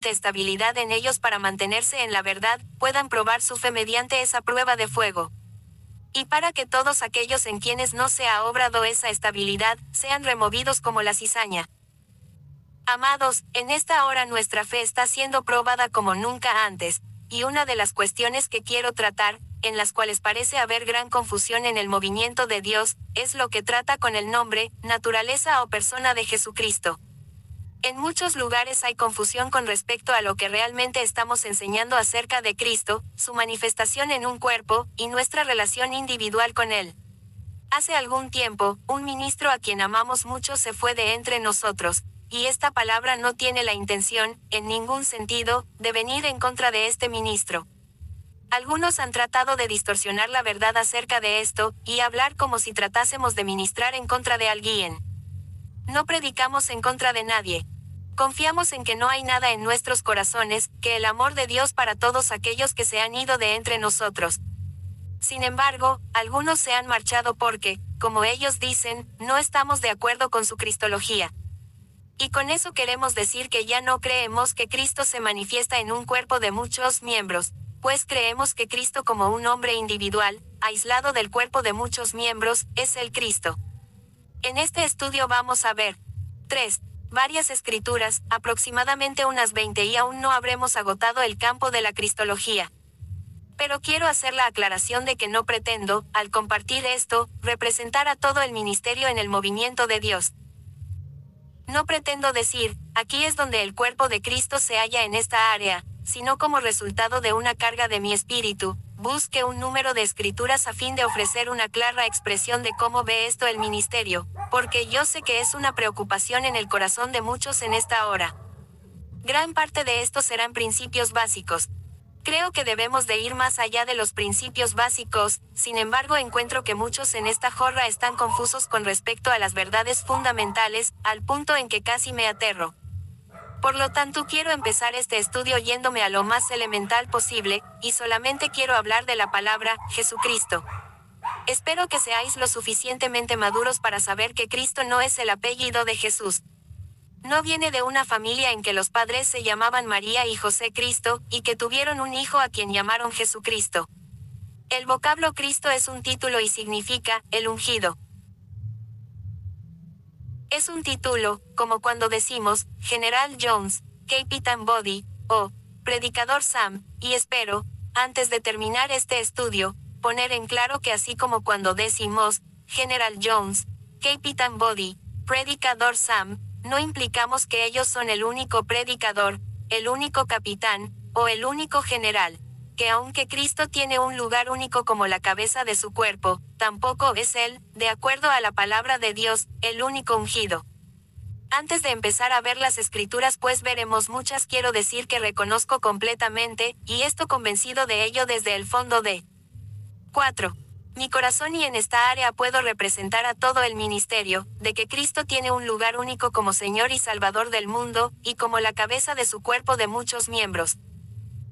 estabilidad en ellos para mantenerse en la verdad, puedan probar su fe mediante esa prueba de fuego. Y para que todos aquellos en quienes no se ha obrado esa estabilidad, sean removidos como la cizaña. Amados, en esta hora nuestra fe está siendo probada como nunca antes, y una de las cuestiones que quiero tratar, en las cuales parece haber gran confusión en el movimiento de Dios, es lo que trata con el nombre, naturaleza o persona de Jesucristo. En muchos lugares hay confusión con respecto a lo que realmente estamos enseñando acerca de Cristo, su manifestación en un cuerpo, y nuestra relación individual con Él. Hace algún tiempo, un ministro a quien amamos mucho se fue de entre nosotros, y esta palabra no tiene la intención, en ningún sentido, de venir en contra de este ministro. Algunos han tratado de distorsionar la verdad acerca de esto, y hablar como si tratásemos de ministrar en contra de alguien. No predicamos en contra de nadie. Confiamos en que no hay nada en nuestros corazones, que el amor de Dios para todos aquellos que se han ido de entre nosotros. Sin embargo, algunos se han marchado porque, como ellos dicen, no estamos de acuerdo con su cristología. Y con eso queremos decir que ya no creemos que Cristo se manifiesta en un cuerpo de muchos miembros, pues creemos que Cristo como un hombre individual, aislado del cuerpo de muchos miembros, es el Cristo. En este estudio vamos a ver 3. Varias escrituras, aproximadamente unas 20, y aún no habremos agotado el campo de la cristología. Pero quiero hacer la aclaración de que no pretendo, al compartir esto, representar a todo el ministerio en el movimiento de Dios. No pretendo decir, aquí es donde el cuerpo de Cristo se halla en esta área, sino como resultado de una carga de mi espíritu, busque un número de escrituras a fin de ofrecer una clara expresión de cómo ve esto el ministerio, porque yo sé que es una preocupación en el corazón de muchos en esta hora. Gran parte de esto serán principios básicos. Creo que debemos de ir más allá de los principios básicos, sin embargo encuentro que muchos en esta jorra están confusos con respecto a las verdades fundamentales, al punto en que casi me aterro. Por lo tanto quiero empezar este estudio yéndome a lo más elemental posible, y solamente quiero hablar de la palabra, Jesucristo. Espero que seáis lo suficientemente maduros para saber que Cristo no es el apellido de Jesús. No viene de una familia en que los padres se llamaban María y José Cristo, y que tuvieron un hijo a quien llamaron Jesucristo. El vocablo Cristo es un título y significa, el ungido. Es un título, como cuando decimos, General Jones, Captain Body, o Predicador Sam, y espero, antes de terminar este estudio, poner en claro que así como cuando decimos, General Jones, Captain Body, Predicador Sam, no implicamos que ellos son el único predicador, el único capitán, o el único general, que aunque Cristo tiene un lugar único como la cabeza de su cuerpo, tampoco es él, de acuerdo a la palabra de Dios, el único ungido. Antes de empezar a ver las escrituras pues veremos muchas, quiero decir que reconozco completamente, y esto convencido de ello desde el fondo de 4. Mi corazón, y en esta área puedo representar a todo el ministerio, de que Cristo tiene un lugar único como Señor y Salvador del mundo, y como la cabeza de su cuerpo de muchos miembros.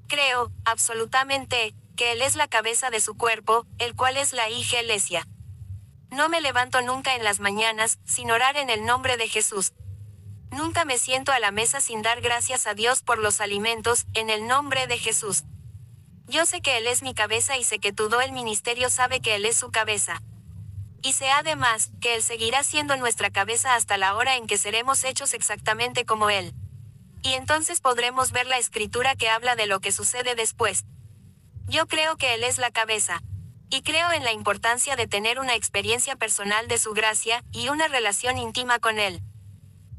Creo, absolutamente, que Él es la cabeza de su cuerpo, el cual es la iglesia. No me levanto nunca en las mañanas, sin orar en el nombre de Jesús. Nunca me siento a la mesa sin dar gracias a Dios por los alimentos, en el nombre de Jesús. Yo sé que Él es mi cabeza y sé que todo el ministerio sabe que Él es su cabeza. Y sé además, que Él seguirá siendo nuestra cabeza hasta la hora en que seremos hechos exactamente como Él. Y entonces podremos ver la escritura que habla de lo que sucede después. Yo creo que Él es la cabeza. Y creo en la importancia de tener una experiencia personal de su gracia, y una relación íntima con Él.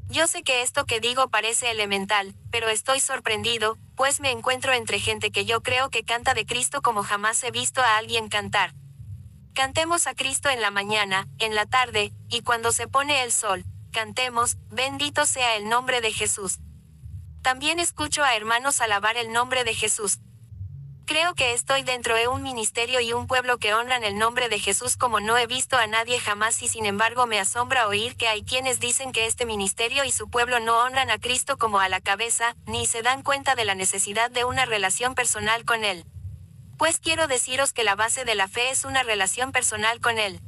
Yo sé que esto que digo parece elemental, pero estoy sorprendido, pues me encuentro entre gente que yo creo que canta de Cristo como jamás he visto a alguien cantar. Cantemos a Cristo en la mañana, en la tarde, y cuando se pone el sol, cantemos, bendito sea el nombre de Jesús. También escucho a hermanos alabar el nombre de Jesús. Creo que estoy dentro de un ministerio y un pueblo que honran el nombre de Jesús como no he visto a nadie jamás, y sin embargo me asombra oír que hay quienes dicen que este ministerio y su pueblo no honran a Cristo como a la cabeza, ni se dan cuenta de la necesidad de una relación personal con Él. Pues quiero deciros que la base de la fe es una relación personal con Él.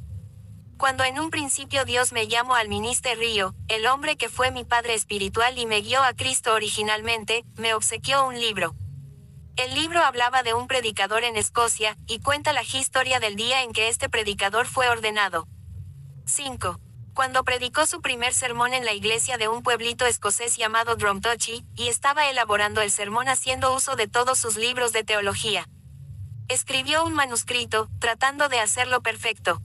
Cuando en un principio Dios me llamó al ministerio, el hombre que fue mi padre espiritual y me guió a Cristo originalmente, me obsequió un libro. El libro hablaba de un predicador en Escocia, y cuenta la historia del día en que este predicador fue ordenado. 5. Cuando predicó su primer sermón en la iglesia de un pueblito escocés llamado Drumtochty, y estaba elaborando el sermón haciendo uso de todos sus libros de teología. Escribió un manuscrito, tratando de hacerlo perfecto.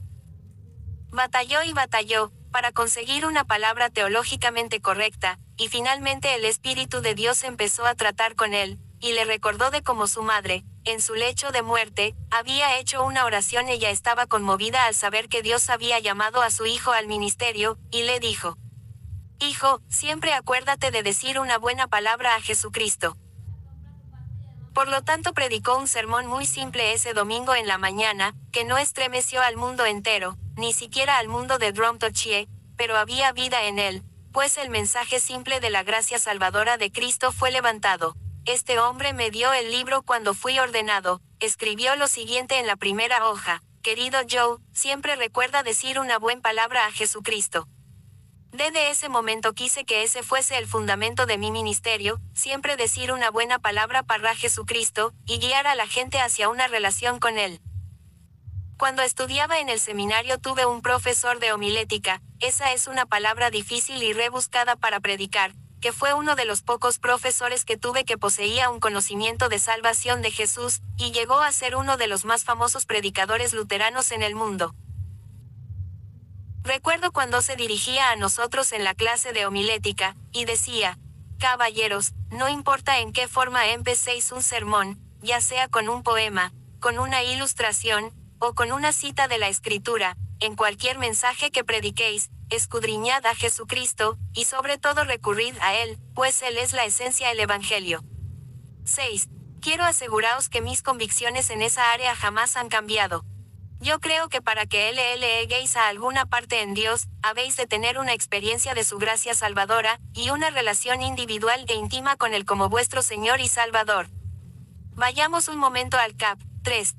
Batalló y batalló, para conseguir una palabra teológicamente correcta, y finalmente el Espíritu de Dios empezó a tratar con él, y le recordó de cómo su madre, en su lecho de muerte, había hecho una oración. Ella estaba conmovida al saber que Dios había llamado a su hijo al ministerio, y le dijo: Hijo, siempre acuérdate de decir una buena palabra a Jesucristo. Por lo tanto predicó un sermón muy simple ese domingo en la mañana, que no estremeció al mundo entero, ni siquiera al mundo de Drumtochty, pero había vida en él, pues el mensaje simple de la gracia salvadora de Cristo fue levantado. Este hombre me dio el libro cuando fui ordenado, escribió lo siguiente en la primera hoja: Querido Joe, siempre recuerda decir una buena palabra a Jesucristo. Desde ese momento quise que ese fuese el fundamento de mi ministerio, siempre decir una buena palabra para Jesucristo, y guiar a la gente hacia una relación con Él. Cuando estudiaba en el seminario tuve un profesor de homilética, esa es una palabra difícil y rebuscada para predicar, que fue uno de los pocos profesores que tuve que poseía un conocimiento de salvación de Jesús, y llegó a ser uno de los más famosos predicadores luteranos en el mundo. Recuerdo cuando se dirigía a nosotros en la clase de homilética, y decía: Caballeros, no importa en qué forma empecéis un sermón, ya sea con un poema, con una ilustración, o con una cita de la Escritura, en cualquier mensaje que prediquéis, escudriñad a Jesucristo, y sobre todo recurrid a Él, pues Él es la esencia del Evangelio. 6. Quiero aseguraros que mis convicciones en esa área jamás han cambiado. Yo creo que para que lleguéis a alguna parte en Dios, habéis de tener una experiencia de su gracia salvadora, y una relación individual e íntima con Él como vuestro Señor y Salvador. Vayamos un momento al cap. 3.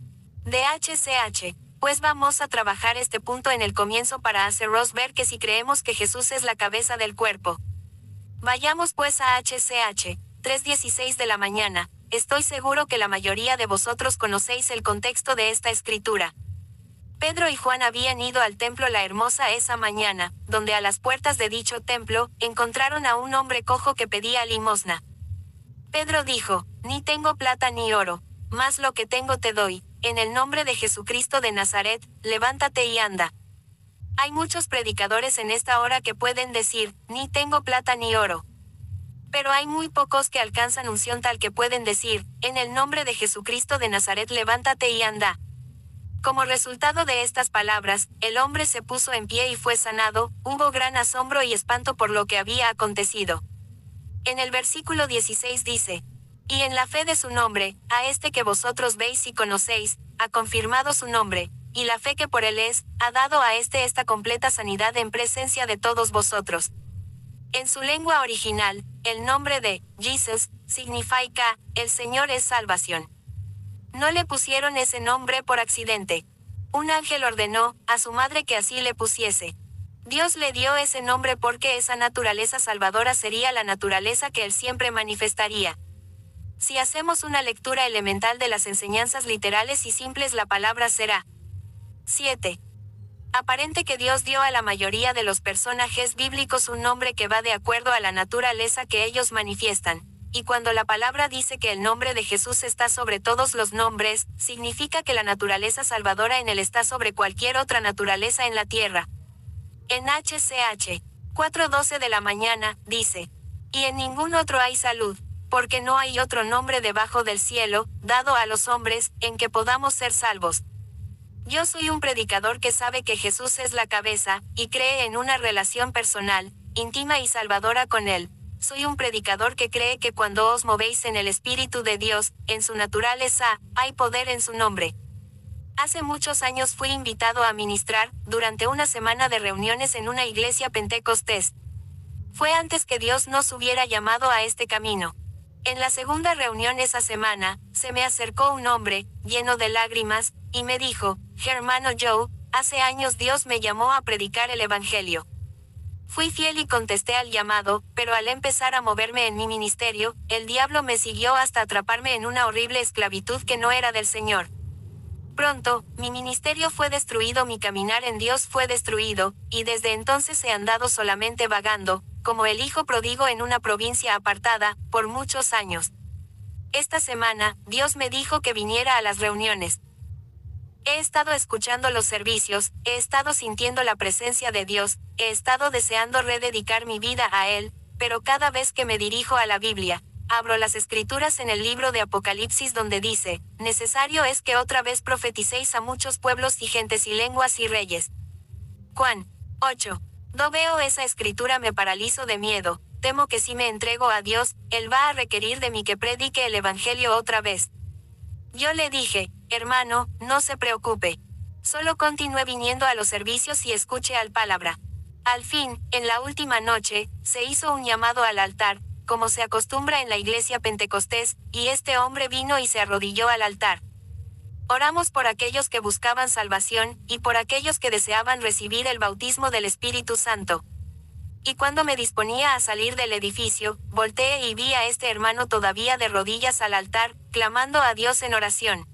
De HCH. Pues vamos a trabajar este punto en el comienzo para haceros ver que si creemos que Jesús es la cabeza del cuerpo. Vayamos pues a HCH. 3:16 de la mañana. Estoy seguro que la mayoría de vosotros conocéis el contexto de esta escritura. Pedro y Juan habían ido al templo La Hermosa esa mañana, donde a las puertas de dicho templo, encontraron a un hombre cojo que pedía limosna. Pedro dijo: Ni tengo plata ni oro, mas lo que tengo te doy, en el nombre de Jesucristo de Nazaret, levántate y anda. Hay muchos predicadores en esta hora que pueden decir: Ni tengo plata ni oro. Pero hay muy pocos que alcanzan unción tal que pueden decir: En el nombre de Jesucristo de Nazaret, levántate y anda. Como resultado de estas palabras, el hombre se puso en pie y fue sanado. Hubo gran asombro y espanto por lo que había acontecido. En el versículo 16 dice: Y en la fe de su nombre, a este que vosotros veis y conocéis, ha confirmado su nombre, y la fe que por él es, ha dado a este esta completa sanidad en presencia de todos vosotros. En su lengua original, el nombre de Jesus significa el Señor es salvación. No le pusieron ese nombre por accidente. Un ángel ordenó a su madre que así le pusiese. Dios le dio ese nombre porque esa naturaleza salvadora sería la naturaleza que él siempre manifestaría. Si hacemos una lectura elemental de las enseñanzas literales y simples, la palabra será 7. Aparente que Dios dio a la mayoría de los personajes bíblicos un nombre que va de acuerdo a la naturaleza que ellos manifiestan. Y cuando la palabra dice que el nombre de Jesús está sobre todos los nombres, significa que la naturaleza salvadora en él está sobre cualquier otra naturaleza en la tierra. En HCH 4:12 de la mañana, dice: Y en ningún otro hay salud, porque no hay otro nombre debajo del cielo, dado a los hombres, en que podamos ser salvos. Yo soy un predicador que sabe que Jesús es la cabeza, y cree en una relación personal, íntima y salvadora con él. Soy un predicador que cree que cuando os movéis en el Espíritu de Dios, en su naturaleza, hay poder en su nombre. Hace muchos años fui invitado a ministrar, durante una semana de reuniones en una iglesia pentecostés. Fue antes que Dios nos hubiera llamado a este camino. En la segunda reunión esa semana, se me acercó un hombre, lleno de lágrimas, y me dijo: Hermano Joe, hace años Dios me llamó a predicar el Evangelio. Fui fiel y contesté al llamado, pero al empezar a moverme en mi ministerio, el diablo me siguió hasta atraparme en una horrible esclavitud que no era del Señor. Pronto, mi ministerio fue destruido, mi caminar en Dios fue destruido, y desde entonces he andado solamente vagando, como el hijo pródigo en una provincia apartada, por muchos años. Esta semana, Dios me dijo que viniera a las reuniones. He estado escuchando los servicios, he estado sintiendo la presencia de Dios, he estado deseando rededicar mi vida a Él, pero cada vez que me dirijo a la Biblia, abro las escrituras en el libro de Apocalipsis donde dice, necesario es que otra vez profeticéis a muchos pueblos y gentes y lenguas y reyes. Juan 8. Veo esa escritura me paralizo de miedo, temo que si me entrego a Dios, Él va a requerir de mí que predique el Evangelio otra vez. Yo le dije, hermano, no se preocupe. Solo continúe viniendo a los servicios y escuche al palabra. Al fin, en la última noche, se hizo un llamado al altar, como se acostumbra en la iglesia pentecostés, y este hombre vino y se arrodilló al altar. Oramos por aquellos que buscaban salvación, y por aquellos que deseaban recibir el bautismo del Espíritu Santo. Y cuando me disponía a salir del edificio, volteé y vi a este hermano todavía de rodillas al altar, clamando a Dios en oración.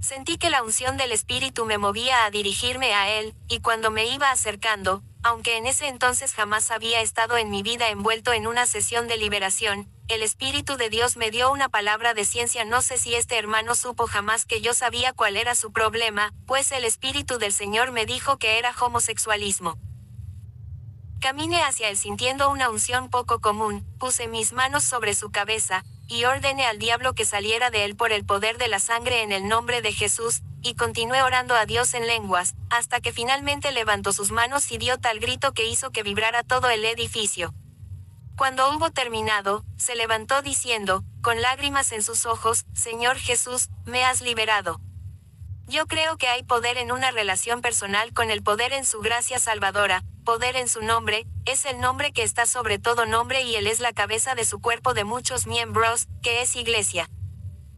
Sentí que la unción del Espíritu me movía a dirigirme a él, y cuando me iba acercando, aunque en ese entonces jamás había estado en mi vida envuelto en una sesión de liberación, el Espíritu de Dios me dio una palabra de ciencia. No sé si este hermano supo jamás que yo sabía cuál era su problema, pues el Espíritu del Señor me dijo que era homosexualismo. Caminé hacia él sintiendo una unción poco común, puse mis manos sobre su cabeza, y ordené al diablo que saliera de él por el poder de la sangre en el nombre de Jesús, y continué orando a Dios en lenguas, hasta que finalmente levantó sus manos y dio tal grito que hizo que vibrara todo el edificio. Cuando hubo terminado, se levantó diciendo, con lágrimas en sus ojos, Señor Jesús, me has liberado. Yo creo que hay poder en una relación personal con el poder en su gracia salvadora, poder en su nombre, es el nombre que está sobre todo nombre y Él es la cabeza de su cuerpo de muchos miembros, que es Iglesia.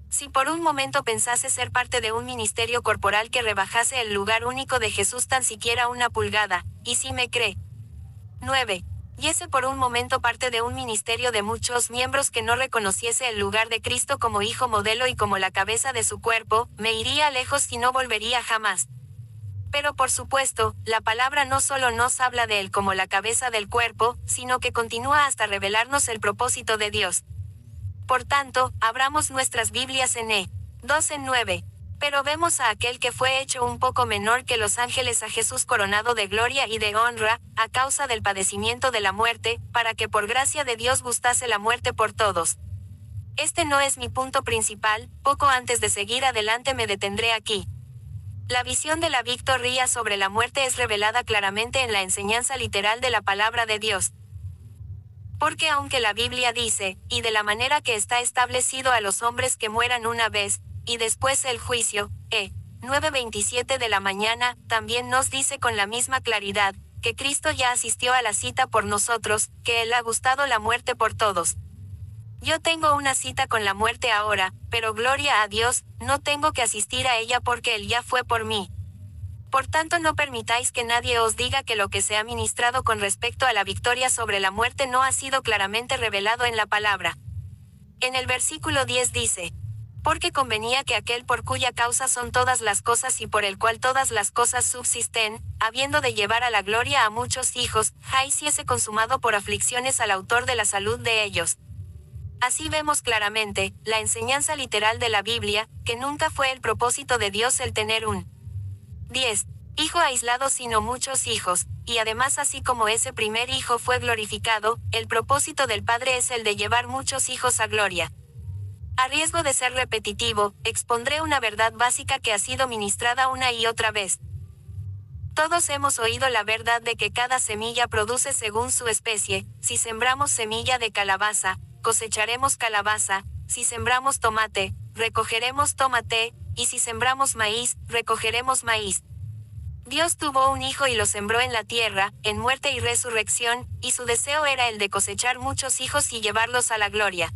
Si por un momento pensase ser parte de un ministerio corporal que rebajase el lugar único de Jesús tan siquiera una pulgada, y si me cree. 9. Yese por un momento parte de un ministerio de muchos miembros que no reconociese el lugar de Cristo como hijo modelo y como la cabeza de su cuerpo, me iría lejos y no volvería jamás. Pero por supuesto, la palabra no solo nos habla de Él como la cabeza del cuerpo, sino que continúa hasta revelarnos el propósito de Dios. Por tanto, abramos nuestras Biblias en 2:9. Pero vemos a aquel que fue hecho un poco menor que los ángeles, a Jesús coronado de gloria y de honra, a causa del padecimiento de la muerte, para que por gracia de Dios gustase la muerte por todos. Este no es mi punto principal, poco antes de seguir adelante me detendré aquí. La visión de la victoria sobre la muerte es revelada claramente en la enseñanza literal de la palabra de Dios. Porque aunque la Biblia dice, y de la manera que está establecido a los hombres que mueran una vez, y después el juicio, 9:27 de la mañana, también nos dice con la misma claridad, que Cristo ya asistió a la cita por nosotros, que Él ha gustado la muerte por todos. Yo tengo una cita con la muerte ahora, pero gloria a Dios, no tengo que asistir a ella porque Él ya fue por mí. Por tanto, no permitáis que nadie os diga que lo que se ha ministrado con respecto a la victoria sobre la muerte no ha sido claramente revelado en la palabra. En el versículo 10 dice, porque convenía que aquel por cuya causa son todas las cosas y por el cual todas las cosas subsisten, habiendo de llevar a la gloria a muchos hijos, hiciese consumado por aflicciones al autor de la salud de ellos. Así vemos claramente, la enseñanza literal de la Biblia, que nunca fue el propósito de Dios el tener un 10 hijo aislado sino muchos hijos, y además así como ese primer hijo fue glorificado, el propósito del Padre es el de llevar muchos hijos a gloria. A riesgo de ser repetitivo, expondré una verdad básica que ha sido ministrada una y otra vez. Todos hemos oído la verdad de que cada semilla produce según su especie. Si sembramos semilla de calabaza, cosecharemos calabaza; si sembramos tomate, recogeremos tomate; y si sembramos maíz, recogeremos maíz. Dios tuvo un hijo y lo sembró en la tierra, en muerte y resurrección, y su deseo era el de cosechar muchos hijos y llevarlos a la gloria.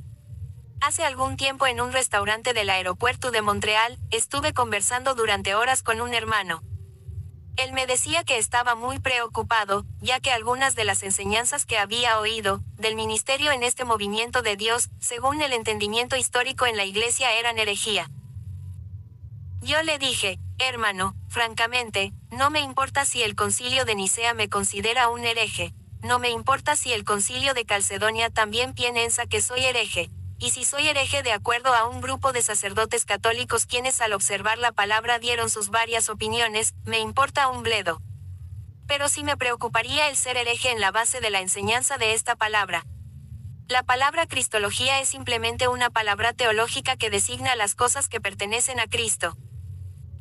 Hace algún tiempo en un restaurante del aeropuerto de Montreal, estuve conversando durante horas con un hermano. Él me decía que estaba muy preocupado, ya que algunas de las enseñanzas que había oído, del ministerio en este movimiento de Dios, según el entendimiento histórico en la iglesia eran herejía. Yo le dije, hermano, francamente, no me importa si el concilio de Nicea me considera un hereje, no me importa si el concilio de Calcedonia también piensa que soy hereje, y si soy hereje de acuerdo a un grupo de sacerdotes católicos quienes al observar la palabra dieron sus varias opiniones, me importa un bledo. Pero sí me preocuparía el ser hereje en la base de la enseñanza de esta palabra. La palabra cristología es simplemente una palabra teológica que designa las cosas que pertenecen a Cristo.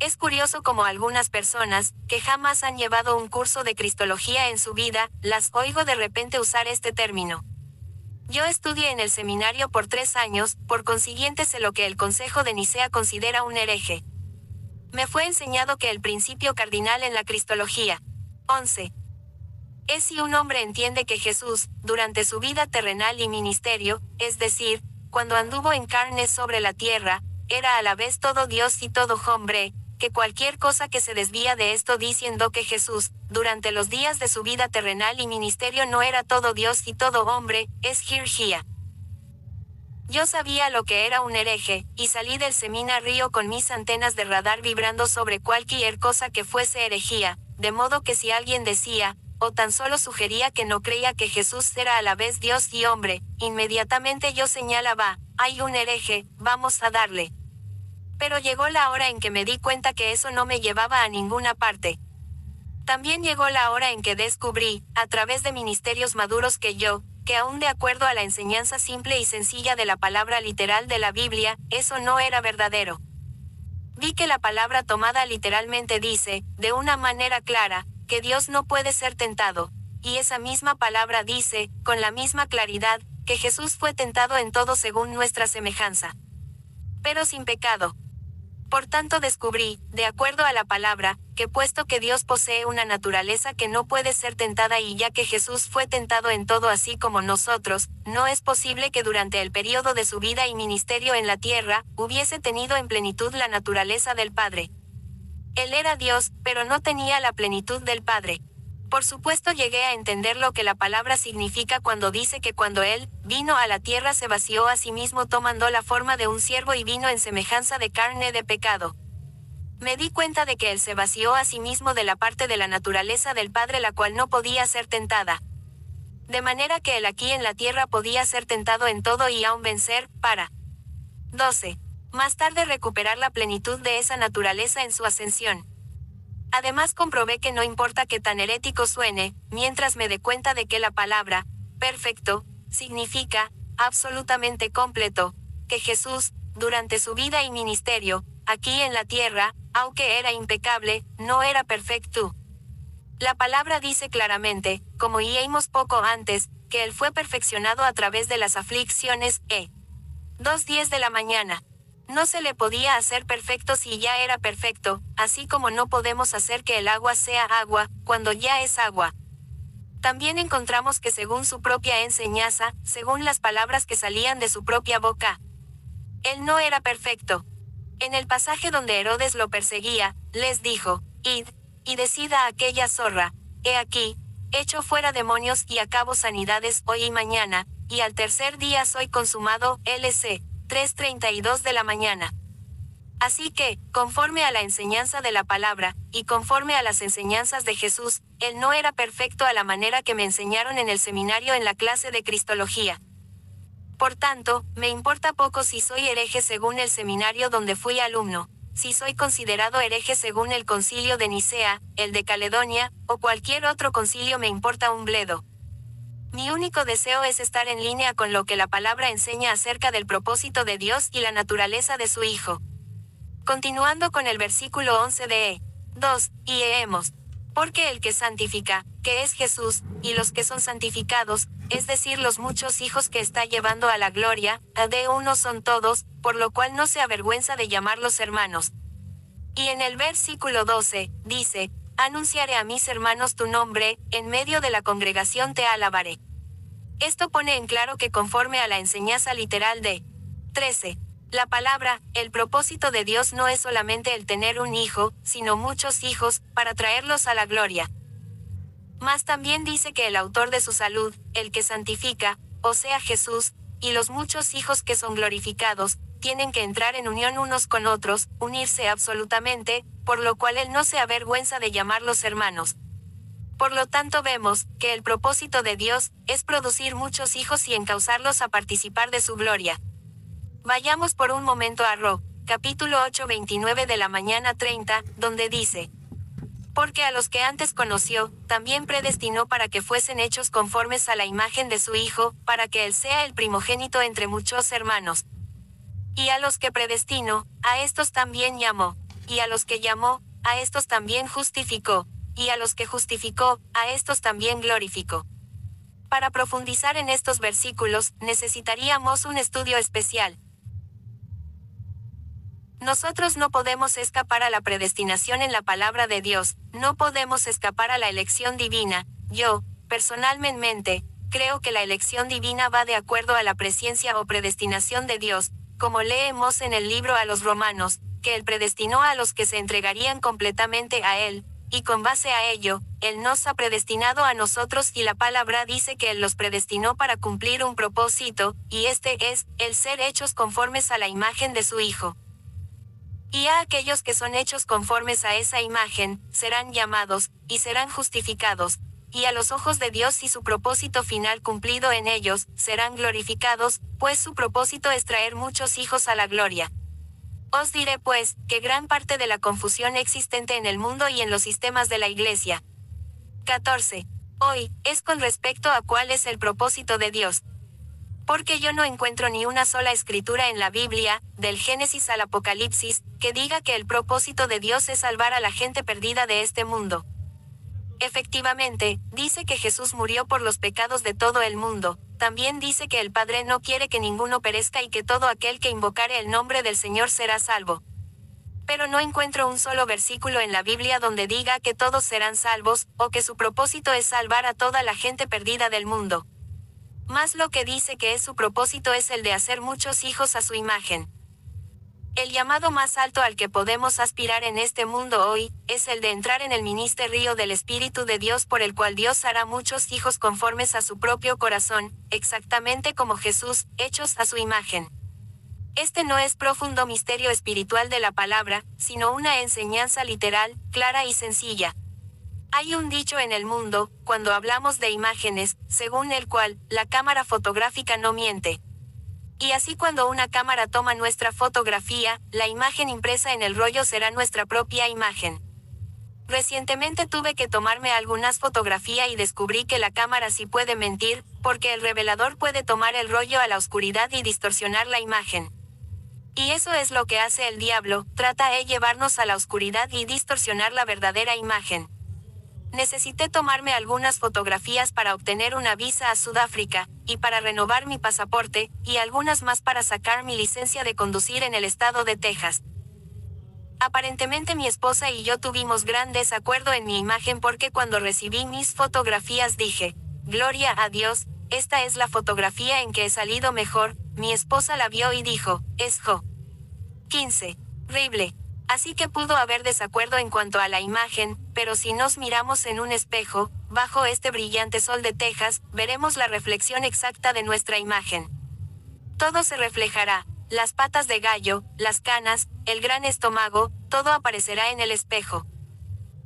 Es curioso como algunas personas, que jamás han llevado un curso de cristología en su vida, las oigo de repente usar este término. Yo estudié en el seminario por 3 años, por consiguiente sé lo que el Consejo de Nicea considera un hereje. Me fue enseñado que el principio cardinal en la cristología 11 es si un hombre entiende que Jesús, durante su vida terrenal y ministerio, es decir, cuando anduvo en carne sobre la tierra, era a la vez todo Dios y todo hombre, que cualquier cosa que se desvía de esto diciendo que Jesús, durante los días de su vida terrenal y ministerio no era todo Dios y todo hombre, es herejía. Yo sabía lo que era un hereje, y salí del seminario con mis antenas de radar vibrando sobre cualquier cosa que fuese herejía, de modo que si alguien decía, o tan solo sugería que no creía que Jesús era a la vez Dios y hombre, inmediatamente yo señalaba, hay un hereje, vamos a darle. Pero llegó la hora en que me di cuenta que eso no me llevaba a ninguna parte. También llegó la hora en que descubrí, a través de ministerios maduros que aún de acuerdo a la enseñanza simple y sencilla de la palabra literal de la Biblia, eso no era verdadero. Vi que la palabra tomada literalmente dice, de una manera clara, que Dios no puede ser tentado, y esa misma palabra dice, con la misma claridad, que Jesús fue tentado en todo según nuestra semejanza, pero sin pecado. Por tanto descubrí, de acuerdo a la palabra, que puesto que Dios posee una naturaleza que no puede ser tentada y ya que Jesús fue tentado en todo así como nosotros, no es posible que durante el periodo de su vida y ministerio en la tierra, hubiese tenido en plenitud la naturaleza del Padre. Él era Dios, pero no tenía la plenitud del Padre. Por supuesto llegué a entender lo que la palabra significa cuando dice que cuando Él vino a la tierra se vació a sí mismo tomando la forma de un siervo y vino en semejanza de carne de pecado. Me di cuenta de que Él se vació a sí mismo de la parte de la naturaleza del Padre la cual no podía ser tentada. De manera que Él aquí en la tierra podía ser tentado en todo y aún vencer, para 12. Más tarde recuperar la plenitud de esa naturaleza en su ascensión. Además comprobé que no importa que tan herético suene, mientras me dé cuenta de que la palabra, perfecto, significa, absolutamente completo, que Jesús, durante su vida y ministerio, aquí en la tierra, aunque era impecable, no era perfecto. La palabra dice claramente, como oímos poco antes, que Él fue perfeccionado a través de las aflicciones, 2:10 de la mañana. No se le podía hacer perfecto si ya era perfecto, así como no podemos hacer que el agua sea agua, cuando ya es agua. También encontramos que según su propia enseñanza, según las palabras que salían de su propia boca, Él no era perfecto. En el pasaje donde Herodes lo perseguía, les dijo, id, y decid a aquella zorra, he aquí, echo fuera demonios y acabo sanidades hoy y mañana, y al tercer día soy consumado, LC. 3:32 de la mañana. Así que, conforme a la enseñanza de la palabra, y conforme a las enseñanzas de Jesús, Él no era perfecto a la manera que me enseñaron en el seminario en la clase de Cristología. Por tanto, me importa poco si soy hereje según el seminario donde fui alumno, si soy considerado hereje según el concilio de Nicea, el de Caledonia, o cualquier otro concilio me importa un bledo. Mi único deseo es estar en línea con lo que la palabra enseña acerca del propósito de Dios y la naturaleza de su Hijo. Continuando con el versículo 11 de 2, y leemos, porque el que santifica, que es Jesús, y los que son santificados, es decir los muchos hijos que está llevando a la gloria, de uno son todos, por lo cual no se avergüenza de llamarlos hermanos. Y en el versículo 12, dice, anunciaré a mis hermanos tu nombre, en medio de la congregación te alabaré. Esto pone en claro que conforme a la enseñanza literal de 13, La palabra, el propósito de Dios no es solamente el tener un hijo, sino muchos hijos, para traerlos a la gloria. Mas también dice que el autor de su salud, el que santifica, o sea Jesús, y los muchos hijos que son glorificados, tienen que entrar en unión unos con otros, unirse absolutamente, por lo cual Él no se avergüenza de llamarlos hermanos. Por lo tanto vemos, que el propósito de Dios, es producir muchos hijos y encauzarlos a participar de su gloria. Vayamos por un momento a capítulo 8 29 de la mañana 30, donde dice: porque a los que antes conoció, también predestinó para que fuesen hechos conformes a la imagen de su Hijo, para que Él sea el primogénito entre muchos hermanos. Y a los que predestinó, a estos también llamó. Y a los que llamó, a estos también justificó. Y a los que justificó, a estos también glorificó. Para profundizar en estos versículos, necesitaríamos un estudio especial. Nosotros no podemos escapar a la predestinación en la palabra de Dios, no podemos escapar a la elección divina. Yo, personalmente, creo que la elección divina va de acuerdo a la presciencia o predestinación de Dios, como leemos en el libro a los Romanos, que Él predestinó a los que se entregarían completamente a Él, y con base a ello, Él nos ha predestinado a nosotros y la palabra dice que Él los predestinó para cumplir un propósito, y este es, el ser hechos conformes a la imagen de su Hijo. Y a aquellos que son hechos conformes a esa imagen, serán llamados, y serán justificados, y a los ojos de Dios y su propósito final cumplido en ellos, serán glorificados, pues su propósito es traer muchos hijos a la gloria. Os diré pues, que gran parte de la confusión existente en el mundo y en los sistemas de la Iglesia. 14. Hoy, es con respecto a cuál es el propósito de Dios. Porque yo no encuentro ni una sola escritura en la Biblia, del Génesis al Apocalipsis, que diga que el propósito de Dios es salvar a la gente perdida de este mundo. Efectivamente, dice que Jesús murió por los pecados de todo el mundo, también dice que el Padre no quiere que ninguno perezca y que todo aquel que invocare el nombre del Señor será salvo. Pero no encuentro un solo versículo en la Biblia donde diga que todos serán salvos, o que su propósito es salvar a toda la gente perdida del mundo. Más lo que dice que es su propósito es el de hacer muchos hijos a su imagen. El llamado más alto al que podemos aspirar en este mundo hoy, es el de entrar en el ministerio del Espíritu de Dios por el cual Dios hará muchos hijos conformes a su propio corazón, exactamente como Jesús, hechos a su imagen. Este no es profundo misterio espiritual de la palabra, sino una enseñanza literal, clara y sencilla. Hay un dicho en el mundo, cuando hablamos de imágenes, según el cual, la cámara fotográfica no miente. Y así cuando una cámara toma nuestra fotografía, la imagen impresa en el rollo será nuestra propia imagen. Recientemente tuve que tomarme algunas fotografías y descubrí que la cámara sí puede mentir, porque el revelador puede tomar el rollo a la oscuridad y distorsionar la imagen. Y eso es lo que hace el diablo, trata de llevarnos a la oscuridad y distorsionar la verdadera imagen. Necesité tomarme algunas fotografías para obtener una visa a Sudáfrica, y para renovar mi pasaporte, y algunas más para sacar mi licencia de conducir en el estado de Texas. Aparentemente mi esposa y yo tuvimos gran desacuerdo en mi imagen porque cuando recibí mis fotografías dije, gloria a Dios, esta es la fotografía en que he salido mejor. Mi esposa la vio y dijo, es Jo. 15. Horrible. Así que pudo haber desacuerdo en cuanto a la imagen, pero si nos miramos en un espejo, bajo este brillante sol de Texas, veremos la reflexión exacta de nuestra imagen. Todo se reflejará, las patas de gallo, las canas, el gran estómago, todo aparecerá en el espejo.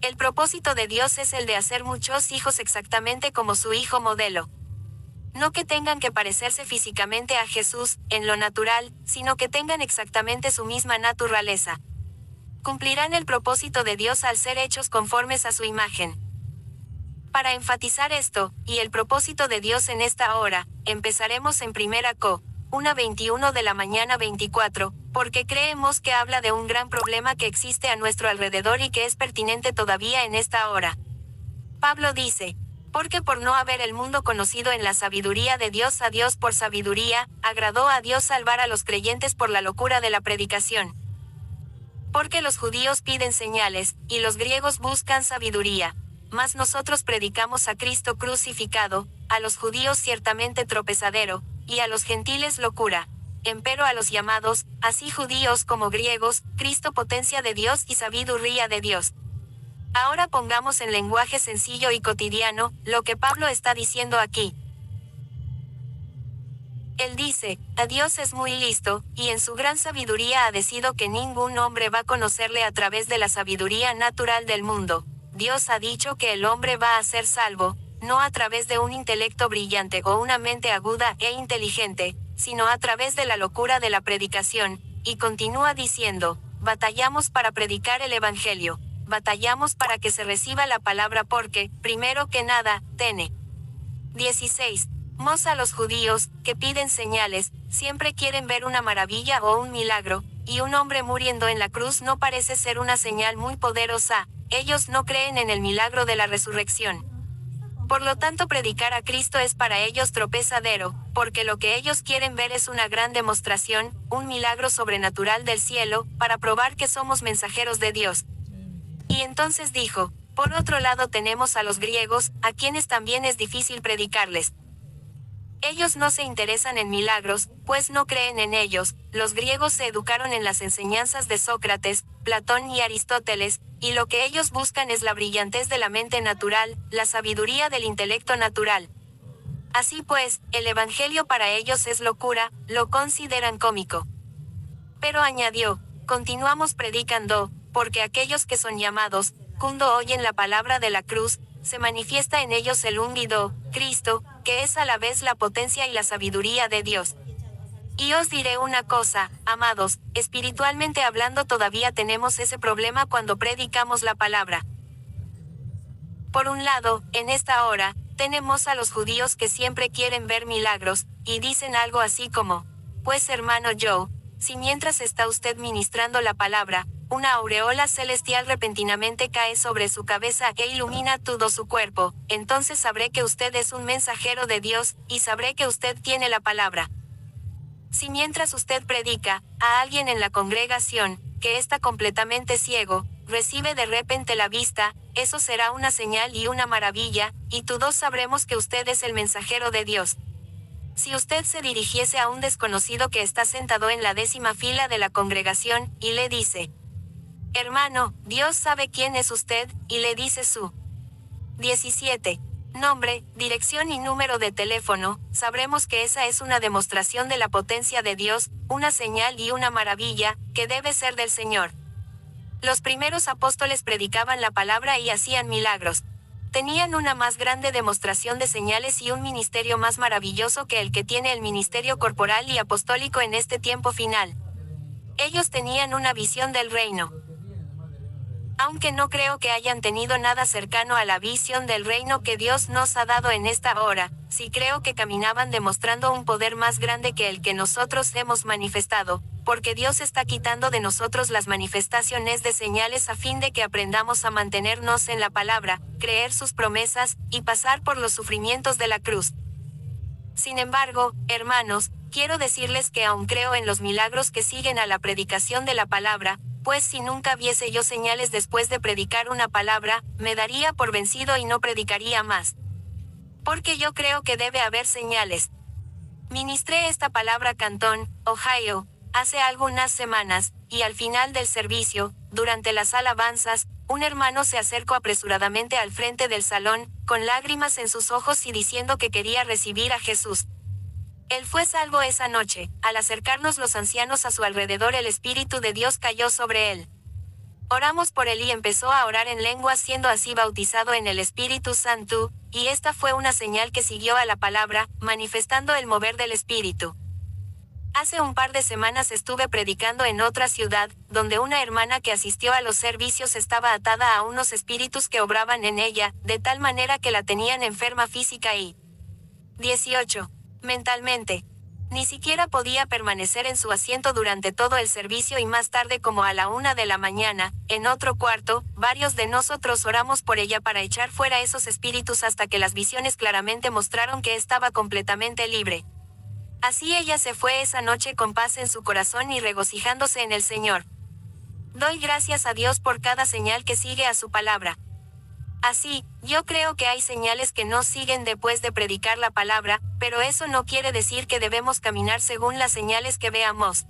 El propósito de Dios es el de hacer muchos hijos exactamente como su hijo modelo. No que tengan que parecerse físicamente a Jesús, en lo natural, sino que tengan exactamente su misma naturaleza. Cumplirán el propósito de Dios al ser hechos conformes a su imagen. Para enfatizar esto, y el propósito de Dios en esta hora, empezaremos en 1 Co. 1:21 de la mañana 24, porque creemos que habla de un gran problema que existe a nuestro alrededor y que es pertinente todavía en esta hora. Pablo dice, porque por no haber el mundo conocido en la sabiduría de Dios a Dios por sabiduría, agradó a Dios salvar a los creyentes por la locura de la predicación. Porque los judíos piden señales, y los griegos buscan sabiduría. Mas nosotros predicamos a Cristo crucificado, a los judíos ciertamente tropezadero, y a los gentiles locura. empero a los llamados, así judíos como griegos, Cristo potencia de Dios y sabiduría de Dios. Ahora pongamos en lenguaje sencillo y cotidiano, lo que Pablo está diciendo aquí. Él dice, a Dios es muy listo, y en su gran sabiduría ha decidido que ningún hombre va a conocerle a través de la sabiduría natural del mundo. Dios ha dicho que el hombre va a ser salvo, no a través de un intelecto brillante o una mente aguda e inteligente, sino a través de la locura de la predicación, y continúa diciendo, batallamos para predicar el Evangelio, batallamos para que se reciba la palabra porque, primero que nada, 16. A los judíos, que piden señales, siempre quieren ver una maravilla o un milagro, y un hombre muriendo en la cruz no parece ser una señal muy poderosa, ellos no creen en el milagro de la resurrección. Por lo tanto, predicar a Cristo es para ellos tropezadero, porque lo que ellos quieren ver es una gran demostración, un milagro sobrenatural del cielo, para probar que somos mensajeros de Dios. Y entonces dijo, por otro lado tenemos a los griegos, a quienes también es difícil predicarles. Ellos no se interesan en milagros, pues no creen en ellos. Los griegos se educaron en las enseñanzas de Sócrates, Platón y Aristóteles, y lo que ellos buscan es la brillantez de la mente natural, la sabiduría del intelecto natural. Así pues, el Evangelio para ellos es locura, lo consideran cómico. Pero añadió, continuamos predicando, porque aquellos que son llamados, cuando oyen la palabra de la cruz, se manifiesta en ellos el ungido, Cristo, que es a la vez la potencia y la sabiduría de Dios. Y os diré una cosa, amados, espiritualmente hablando todavía tenemos ese problema cuando predicamos la palabra. Por un lado, en esta hora, tenemos a los judíos que siempre quieren ver milagros, y dicen algo así como, pues hermano Joe, si mientras está usted ministrando la palabra, una aureola celestial repentinamente cae sobre su cabeza e ilumina todo su cuerpo, entonces sabré que usted es un mensajero de Dios, y sabré que usted tiene la palabra. Si mientras usted predica, a alguien en la congregación, que está completamente ciego, recibe de repente la vista, eso será una señal y una maravilla, y todos sabremos que usted es el mensajero de Dios. Si usted se dirigiese a un desconocido que está sentado en la 10ª fila de la congregación, y le dice, hermano, Dios sabe quién es usted, y le dice su 17. Nombre, dirección y número de teléfono, sabremos que esa es una demostración de la potencia de Dios, una señal y una maravilla, que debe ser del Señor. Los primeros apóstoles predicaban la palabra y hacían milagros. Tenían una más grande demostración de señales y un ministerio más maravilloso que el que tiene el ministerio corporal y apostólico en este tiempo final. Ellos tenían una visión del reino. Aunque no creo que hayan tenido nada cercano a la visión del reino que Dios nos ha dado en esta hora, sí creo que caminaban demostrando un poder más grande que el que nosotros hemos manifestado, porque Dios está quitando de nosotros las manifestaciones de señales a fin de que aprendamos a mantenernos en la palabra, creer sus promesas, y pasar por los sufrimientos de la cruz. Sin embargo, hermanos, quiero decirles que aún creo en los milagros que siguen a la predicación de la palabra, pues si nunca viese yo señales después de predicar una palabra, me daría por vencido y no predicaría más. Porque yo creo que debe haber señales. Ministré esta palabra Canton, Ohio, hace algunas semanas, y al final del servicio, durante las alabanzas, un hermano se acercó apresuradamente al frente del salón, con lágrimas en sus ojos y diciendo que quería recibir a Jesús. Él fue salvo esa noche. Al acercarnos los ancianos a su alrededor, el Espíritu de Dios cayó sobre él. Oramos por él y empezó a orar en lenguas, siendo así bautizado en el Espíritu Santo, y esta fue una señal que siguió a la palabra, manifestando el mover del Espíritu. Hace un par de semanas estuve predicando en otra ciudad, donde una hermana que asistió a los servicios estaba atada a unos espíritus que obraban en ella, de tal manera que la tenían enferma física y 18. Mentalmente. Ni siquiera podía permanecer en su asiento durante todo el servicio y más tarde, como a la 1 de la mañana, en otro cuarto, varios de nosotros oramos por ella para echar fuera esos espíritus hasta que las visiones claramente mostraron que estaba completamente libre. Así ella se fue esa noche con paz en su corazón y regocijándose en el Señor. Doy gracias a Dios por cada señal que sigue a su palabra. Así, yo creo que hay señales que nos siguen después de predicar la palabra, pero eso no quiere decir que debemos caminar según las señales que veamos.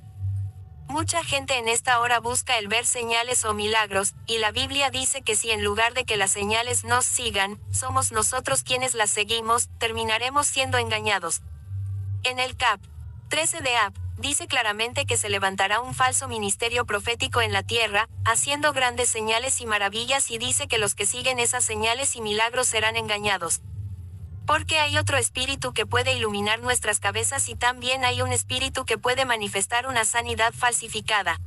Mucha gente en esta hora busca el ver señales o milagros, y la Biblia dice que si en lugar de que las señales nos sigan, somos nosotros quienes las seguimos, terminaremos siendo engañados. En el cap. 13 de Ab, dice claramente que se levantará un falso ministerio profético en la tierra, haciendo grandes señales y maravillas, y dice que los que siguen esas señales y milagros serán engañados. Porque hay otro espíritu que puede iluminar nuestras cabezas, y también hay un espíritu que puede manifestar una sanidad falsificada.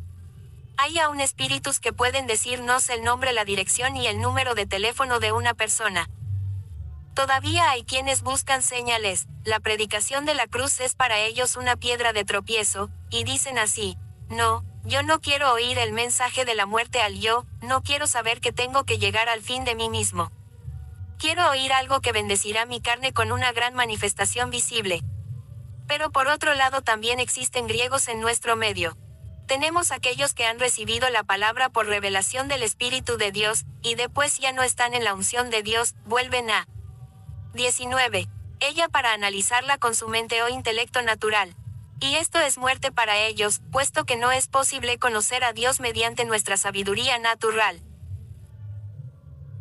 Hay aún espíritus que pueden decirnos el nombre, la dirección y el número de teléfono de una persona. Todavía hay quienes buscan señales. La predicación de la cruz es para ellos una piedra de tropiezo, y dicen así: no, yo no quiero oír el mensaje de la muerte al yo, no quiero saber que tengo que llegar al fin de mí mismo. Quiero oír algo que bendecirá mi carne con una gran manifestación visible. Pero por otro lado también existen griegos en nuestro medio. Tenemos aquellos que han recibido la palabra por revelación del Espíritu de Dios, y después ya no están en la unción de Dios, vuelven a 19. Ella para analizarla con su mente o intelecto natural. Y esto es muerte para ellos, puesto que no es posible conocer a Dios mediante nuestra sabiduría natural.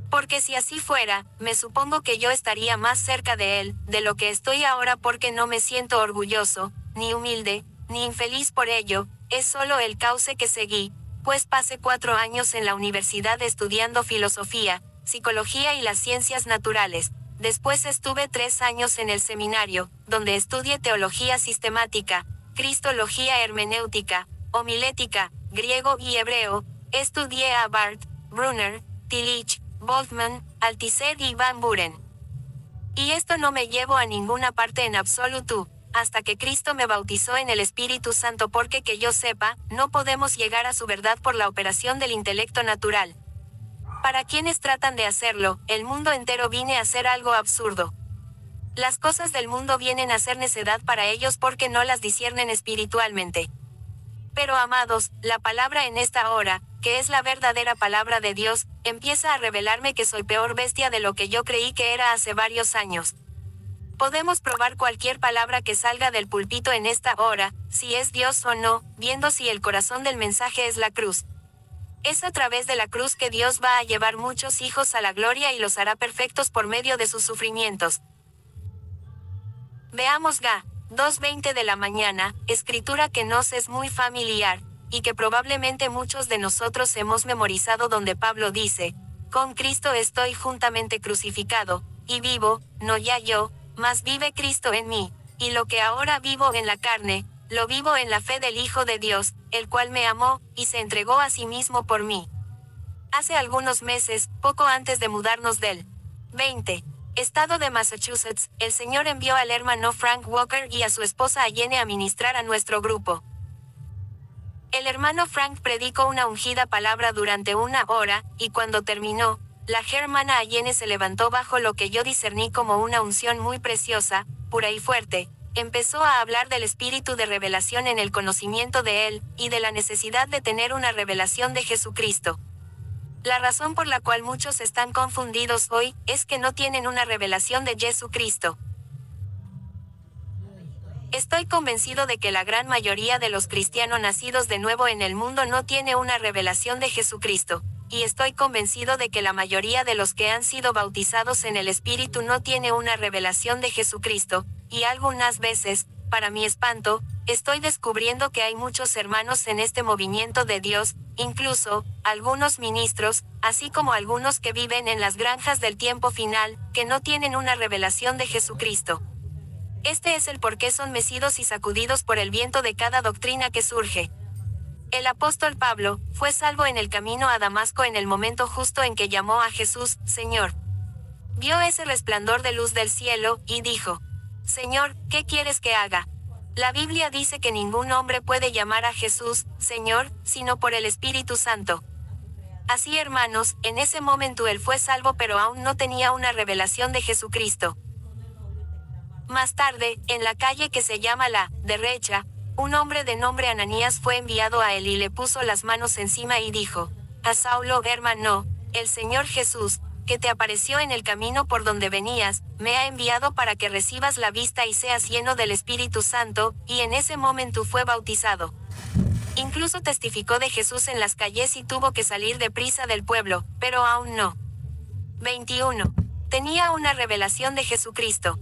Porque si así fuera, me supongo que yo estaría más cerca de Él, de lo que estoy ahora, porque no me siento orgulloso, ni humilde, ni infeliz por ello, es solo el cauce que seguí, pues pasé 4 años en la universidad estudiando filosofía, psicología y las ciencias naturales. Después estuve 3 años en el seminario, donde estudié teología sistemática, cristología hermenéutica, homilética, griego y hebreo. Estudié a Barth, Brunner, Tillich, Boltzmann, Althusser y Van Buren. Y esto no me llevó a ninguna parte en absoluto, hasta que Cristo me bautizó en el Espíritu Santo, porque que yo sepa, no podemos llegar a su verdad por la operación del intelecto natural. Para quienes tratan de hacerlo, el mundo entero viene a ser algo absurdo. Las cosas del mundo vienen a ser necedad para ellos porque no las disciernen espiritualmente. Pero amados, la palabra en esta hora, que es la verdadera palabra de Dios, empieza a revelarme que soy peor bestia de lo que yo creí que era hace varios años. Podemos probar cualquier palabra que salga del púlpito en esta hora, si es Dios o no, viendo si el corazón del mensaje es la cruz. Es a través de la cruz que Dios va a llevar muchos hijos a la gloria y los hará perfectos por medio de sus sufrimientos. Veamos Ga. 2:20 de la mañana, escritura que nos es muy familiar, y que probablemente muchos de nosotros hemos memorizado, donde Pablo dice: con Cristo estoy juntamente crucificado, y vivo, no ya yo, mas vive Cristo en mí, y lo que ahora vivo en la carne, lo vivo en la fe del Hijo de Dios, el cual me amó, y se entregó a sí mismo por mí. Hace algunos meses, poco antes de mudarnos del 20. Estado de Massachusetts, el Señor envió al hermano Frank Walker y a su esposa Ayene a ministrar a nuestro grupo. El hermano Frank predicó una ungida palabra durante 1 hora, y cuando terminó, la hermana Ayene se levantó bajo lo que yo discerní como una unción muy preciosa, pura y fuerte. Empezó a hablar del espíritu de revelación en el conocimiento de Él, y de la necesidad de tener una revelación de Jesucristo. La razón por la cual muchos están confundidos hoy, es que no tienen una revelación de Jesucristo. Estoy convencido de que la gran mayoría de los cristianos nacidos de nuevo en el mundo no tiene una revelación de Jesucristo. Y estoy convencido de que la mayoría de los que han sido bautizados en el Espíritu no tiene una revelación de Jesucristo, y algunas veces, para mi espanto, estoy descubriendo que hay muchos hermanos en este movimiento de Dios, incluso, algunos ministros, así como algunos que viven en las granjas del tiempo final, que no tienen una revelación de Jesucristo. Este es el por qué son mecidos y sacudidos por el viento de cada doctrina que surge. El apóstol Pablo fue salvo en el camino a Damasco en el momento justo en que llamó a Jesús, Señor. Vio ese resplandor de luz del cielo, y dijo: Señor, ¿qué quieres que haga? La Biblia dice que ningún hombre puede llamar a Jesús, Señor, sino por el Espíritu Santo. Así, hermanos, en ese momento él fue salvo, pero aún no tenía una revelación de Jesucristo. Más tarde, en la calle que se llama la Derecha, un hombre de nombre Ananías fue enviado a él y le puso las manos encima y dijo: a Saulo, hermano, el Señor Jesús, que te apareció en el camino por donde venías, me ha enviado para que recibas la vista y seas lleno del Espíritu Santo, y en ese momento fue bautizado. Incluso testificó de Jesús en las calles y tuvo que salir deprisa del pueblo, pero aún no. 21. Tenía una revelación de Jesucristo.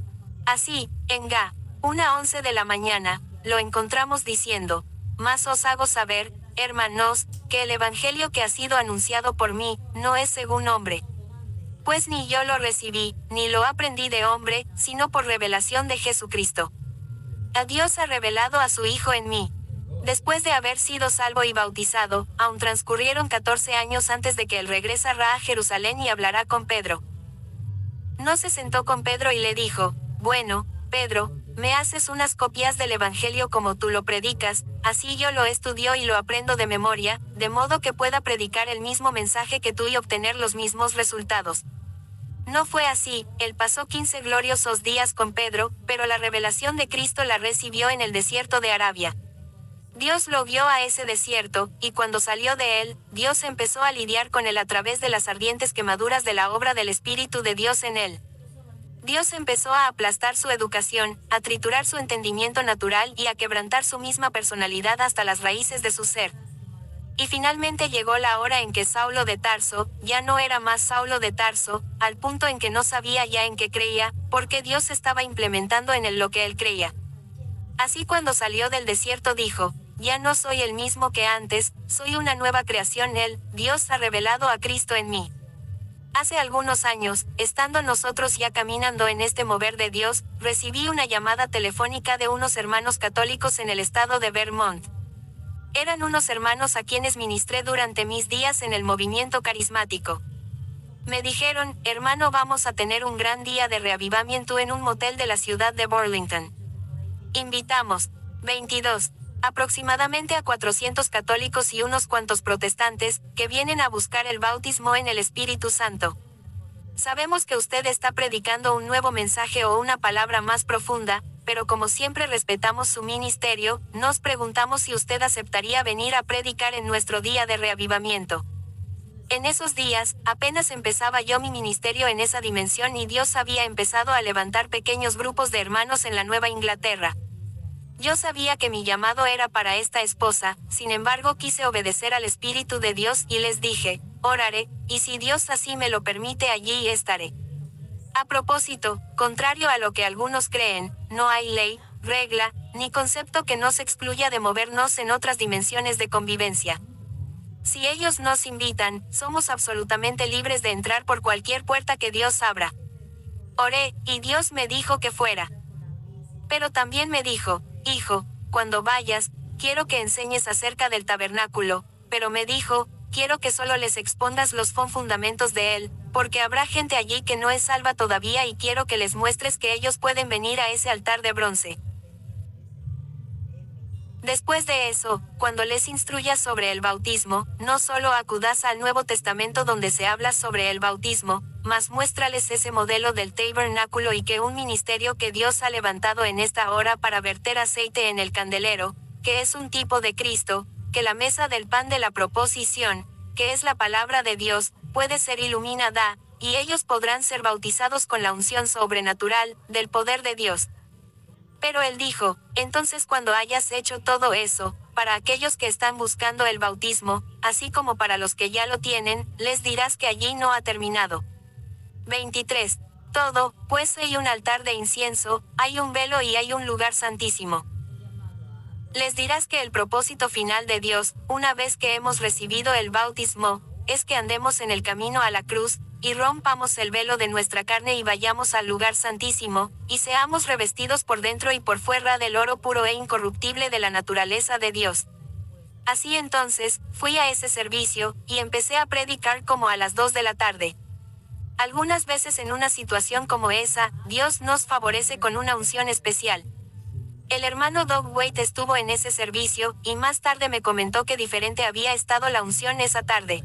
Así, en Ga. 1:11 de la mañana, lo encontramos diciendo: Mas os hago saber, hermanos, que el evangelio que ha sido anunciado por mí, no es según hombre. Pues ni yo lo recibí, ni lo aprendí de hombre, sino por revelación de Jesucristo. A Dios ha revelado a su Hijo en mí. Después de haber sido salvo y bautizado, aún transcurrieron 14 años antes de que él regresara a Jerusalén y hablará con Pedro. No se sentó con Pedro y le dijo: Bueno, Pedro, me haces unas copias del Evangelio como tú lo predicas, así yo lo estudio y lo aprendo de memoria, de modo que pueda predicar el mismo mensaje que tú y obtener los mismos resultados. No fue así, él pasó 15 gloriosos días con Pedro, pero la revelación de Cristo la recibió en el desierto de Arabia. Dios lo guió a ese desierto, y cuando salió de él, Dios empezó a lidiar con él a través de las ardientes quemaduras de la obra del Espíritu de Dios en él. Dios empezó a aplastar su educación, a triturar su entendimiento natural y a quebrantar su misma personalidad hasta las raíces de su ser. Y finalmente llegó la hora en que Saulo de Tarso, ya no era más Saulo de Tarso, al punto en que no sabía ya en qué creía, porque Dios estaba implementando en él lo que él creía. Así cuando salió del desierto dijo: Ya no soy el mismo que antes, soy una nueva creación. Dios ha revelado a Cristo en mí. Hace algunos años, estando nosotros ya caminando en este mover de Dios, recibí una llamada telefónica de unos hermanos católicos en el estado de Vermont. Eran unos hermanos a quienes ministré durante mis días en el movimiento carismático. Me dijeron: Hermano, vamos a tener un gran día de reavivamiento en un motel de la ciudad de Burlington. Invitamos 22. Aproximadamente a 400 católicos y unos cuantos protestantes, que vienen a buscar el bautismo en el Espíritu Santo. Sabemos que usted está predicando un nuevo mensaje o una palabra más profunda, pero como siempre respetamos su ministerio, nos preguntamos si usted aceptaría venir a predicar en nuestro día de reavivamiento. En esos días, apenas empezaba yo mi ministerio en esa dimensión y Dios había empezado a levantar pequeños grupos de hermanos en la Nueva Inglaterra. Yo sabía que mi llamado era para esta esposa, sin embargo quise obedecer al Espíritu de Dios y les dije: Oraré, y si Dios así me lo permite allí estaré. A propósito, contrario a lo que algunos creen, no hay ley, regla, ni concepto que nos excluya de movernos en otras dimensiones de convivencia. Si ellos nos invitan, somos absolutamente libres de entrar por cualquier puerta que Dios abra. Oré, y Dios me dijo que fuera. Pero también me dijo: Hijo, cuando vayas, quiero que enseñes acerca del tabernáculo, pero me dijo: quiero que solo les expongas los fundamentos de él, porque habrá gente allí que no es salva todavía y quiero que les muestres que ellos pueden venir a ese altar de bronce. Después de eso, cuando les instruyas sobre el bautismo, no solo acudas al Nuevo Testamento donde se habla sobre el bautismo, mas muéstrales ese modelo del tabernáculo y que un ministerio que Dios ha levantado en esta hora para verter aceite en el candelero, que es un tipo de Cristo, que la mesa del pan de la proposición, que es la palabra de Dios, puede ser iluminada, y ellos podrán ser bautizados con la unción sobrenatural, del poder de Dios. Pero él dijo: entonces cuando hayas hecho todo eso, para aquellos que están buscando el bautismo, así como para los que ya lo tienen, les dirás que allí no ha terminado. 23. Todo, pues hay un altar de incienso, hay un velo y hay un lugar santísimo. Les dirás que el propósito final de Dios, una vez que hemos recibido el bautismo, es que andemos en el camino a la cruz, y rompamos el velo de nuestra carne y vayamos al lugar santísimo, y seamos revestidos por dentro y por fuera del oro puro e incorruptible de la naturaleza de Dios. Así entonces, fui a ese servicio, y empecé a predicar como a las 2 de la tarde. Algunas veces en una situación como esa, Dios nos favorece con una unción especial. El hermano Doug Waite estuvo en ese servicio, y más tarde me comentó que diferente había estado la unción esa tarde.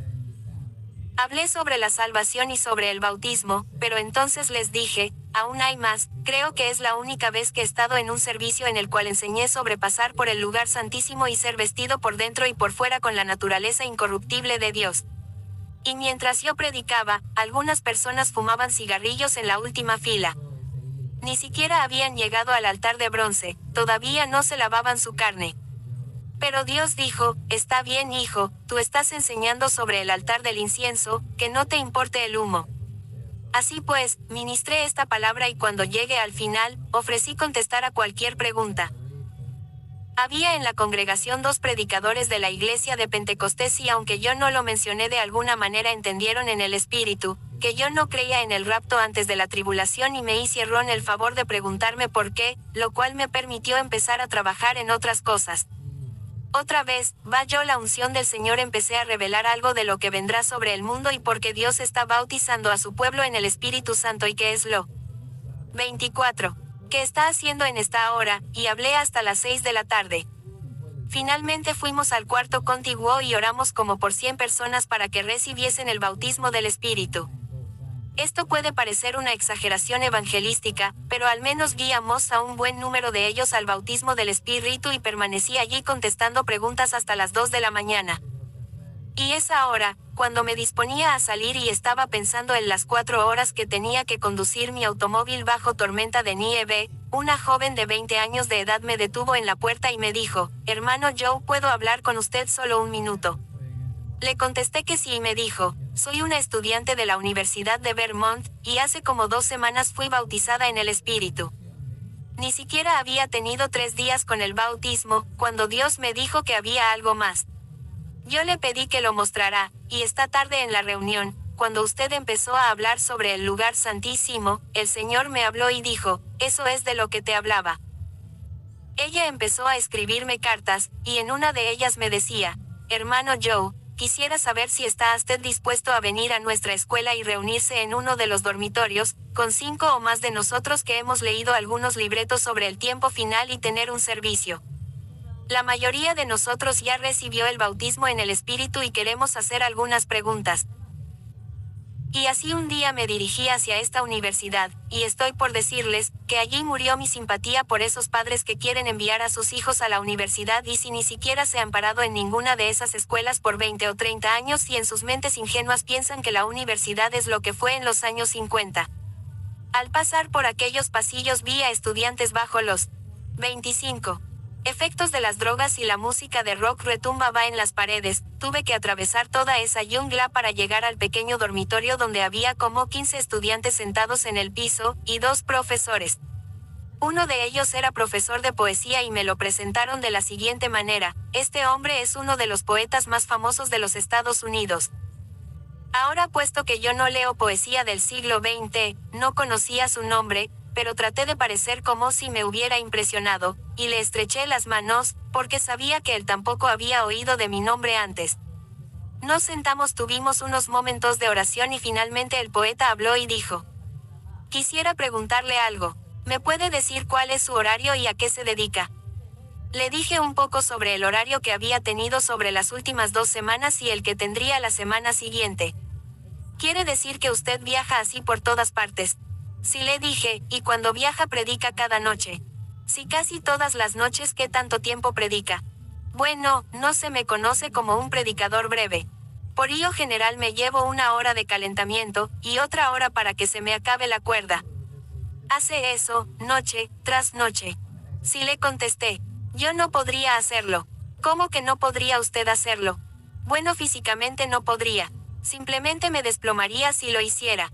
Hablé sobre la salvación y sobre el bautismo, pero entonces les dije: aún hay más, creo que es la única vez que he estado en un servicio en el cual enseñé sobre pasar por el lugar santísimo y ser vestido por dentro y por fuera con la naturaleza incorruptible de Dios. Y mientras yo predicaba, algunas personas fumaban cigarrillos en la última fila. Ni siquiera habían llegado al altar de bronce, todavía no se lavaban su carne. Pero Dios dijo, está bien hijo, tú estás enseñando sobre el altar del incienso, que no te importe el humo. Así pues, ministré esta palabra y cuando llegué al final, ofrecí contestar a cualquier pregunta. Había en la congregación 2 predicadores de la iglesia de Pentecostés y aunque yo no lo mencioné de alguna manera entendieron en el espíritu, que yo no creía en el rapto antes de la tribulación y me hicieron el favor de preguntarme por qué, lo cual me permitió empezar a trabajar en otras cosas. Otra vez, yo la unción del Señor empecé a revelar algo de lo que vendrá sobre el mundo y porque Dios está bautizando a su pueblo en el Espíritu Santo y que es lo 24. Que está haciendo en esta hora, y hablé hasta las 6 de la tarde. Finalmente fuimos al cuarto contiguo y oramos como por 100 personas para que recibiesen el bautismo del Espíritu. Esto puede parecer una exageración evangelística, pero al menos guiamos a un buen número de ellos al bautismo del Espíritu y permanecí allí contestando preguntas hasta las 2 de la mañana. Y es ahora, cuando me disponía a salir y estaba pensando en las 4 horas que tenía que conducir mi automóvil bajo tormenta de nieve, una joven de 20 años de edad me detuvo en la puerta y me dijo, hermano Joe, ¿puedo hablar con usted solo un minuto? Le contesté que sí y me dijo, soy una estudiante de la Universidad de Vermont, y hace como 2 semanas fui bautizada en el Espíritu. Ni siquiera había tenido 3 días con el bautismo, cuando Dios me dijo que había algo más. Yo le pedí que lo mostrará, y esta tarde en la reunión, cuando usted empezó a hablar sobre el lugar santísimo, el Señor me habló y dijo, eso es de lo que te hablaba. Ella empezó a escribirme cartas, y en una de ellas me decía, hermano Joe, quisiera saber si está usted dispuesto a venir a nuestra escuela y reunirse en uno de los dormitorios, con 5 o más de nosotros que hemos leído algunos libretos sobre el tiempo final y tener un servicio. La mayoría de nosotros ya recibió el bautismo en el Espíritu y queremos hacer algunas preguntas. Y así un día me dirigí hacia esta universidad, y estoy por decirles, que allí murió mi simpatía por esos padres que quieren enviar a sus hijos a la universidad y si ni siquiera se han parado en ninguna de esas escuelas por 20 o 30 años y en sus mentes ingenuas piensan que la universidad es lo que fue en los años 50. Al pasar por aquellos pasillos vi a estudiantes bajo los 25. Efectos de las drogas y la música de rock retumbaba en las paredes, tuve que atravesar toda esa jungla para llegar al pequeño dormitorio donde había como 15 estudiantes sentados en el piso, y 2 profesores. Uno de ellos era profesor de poesía y me lo presentaron de la siguiente manera, este hombre es uno de los poetas más famosos de los Estados Unidos. Ahora puesto que yo no leo poesía del siglo XX, no conocía su nombre, pero traté de parecer como si me hubiera impresionado, y le estreché las manos, porque sabía que él tampoco había oído de mi nombre antes. Nos sentamos, tuvimos unos momentos de oración y finalmente el poeta habló y dijo, quisiera preguntarle algo, ¿me puede decir cuál es su horario y a qué se dedica? Le dije un poco sobre el horario que había tenido sobre las últimas 2 semanas y el que tendría la semana siguiente. ¿Quiere decir que usted viaja así por todas partes? Sí, le dije, y cuando viaja predica cada noche. Sí, casi todas las noches. ¿Qué tanto tiempo predica? Bueno, no se me conoce como un predicador breve. Por ello general me llevo 1 hora de calentamiento, y otra hora para que se me acabe la cuerda. ¿Hace eso, noche tras noche? Sí, le contesté. Yo no podría hacerlo. ¿Cómo que no podría usted hacerlo? Bueno, físicamente no podría. Simplemente me desplomaría si lo hiciera.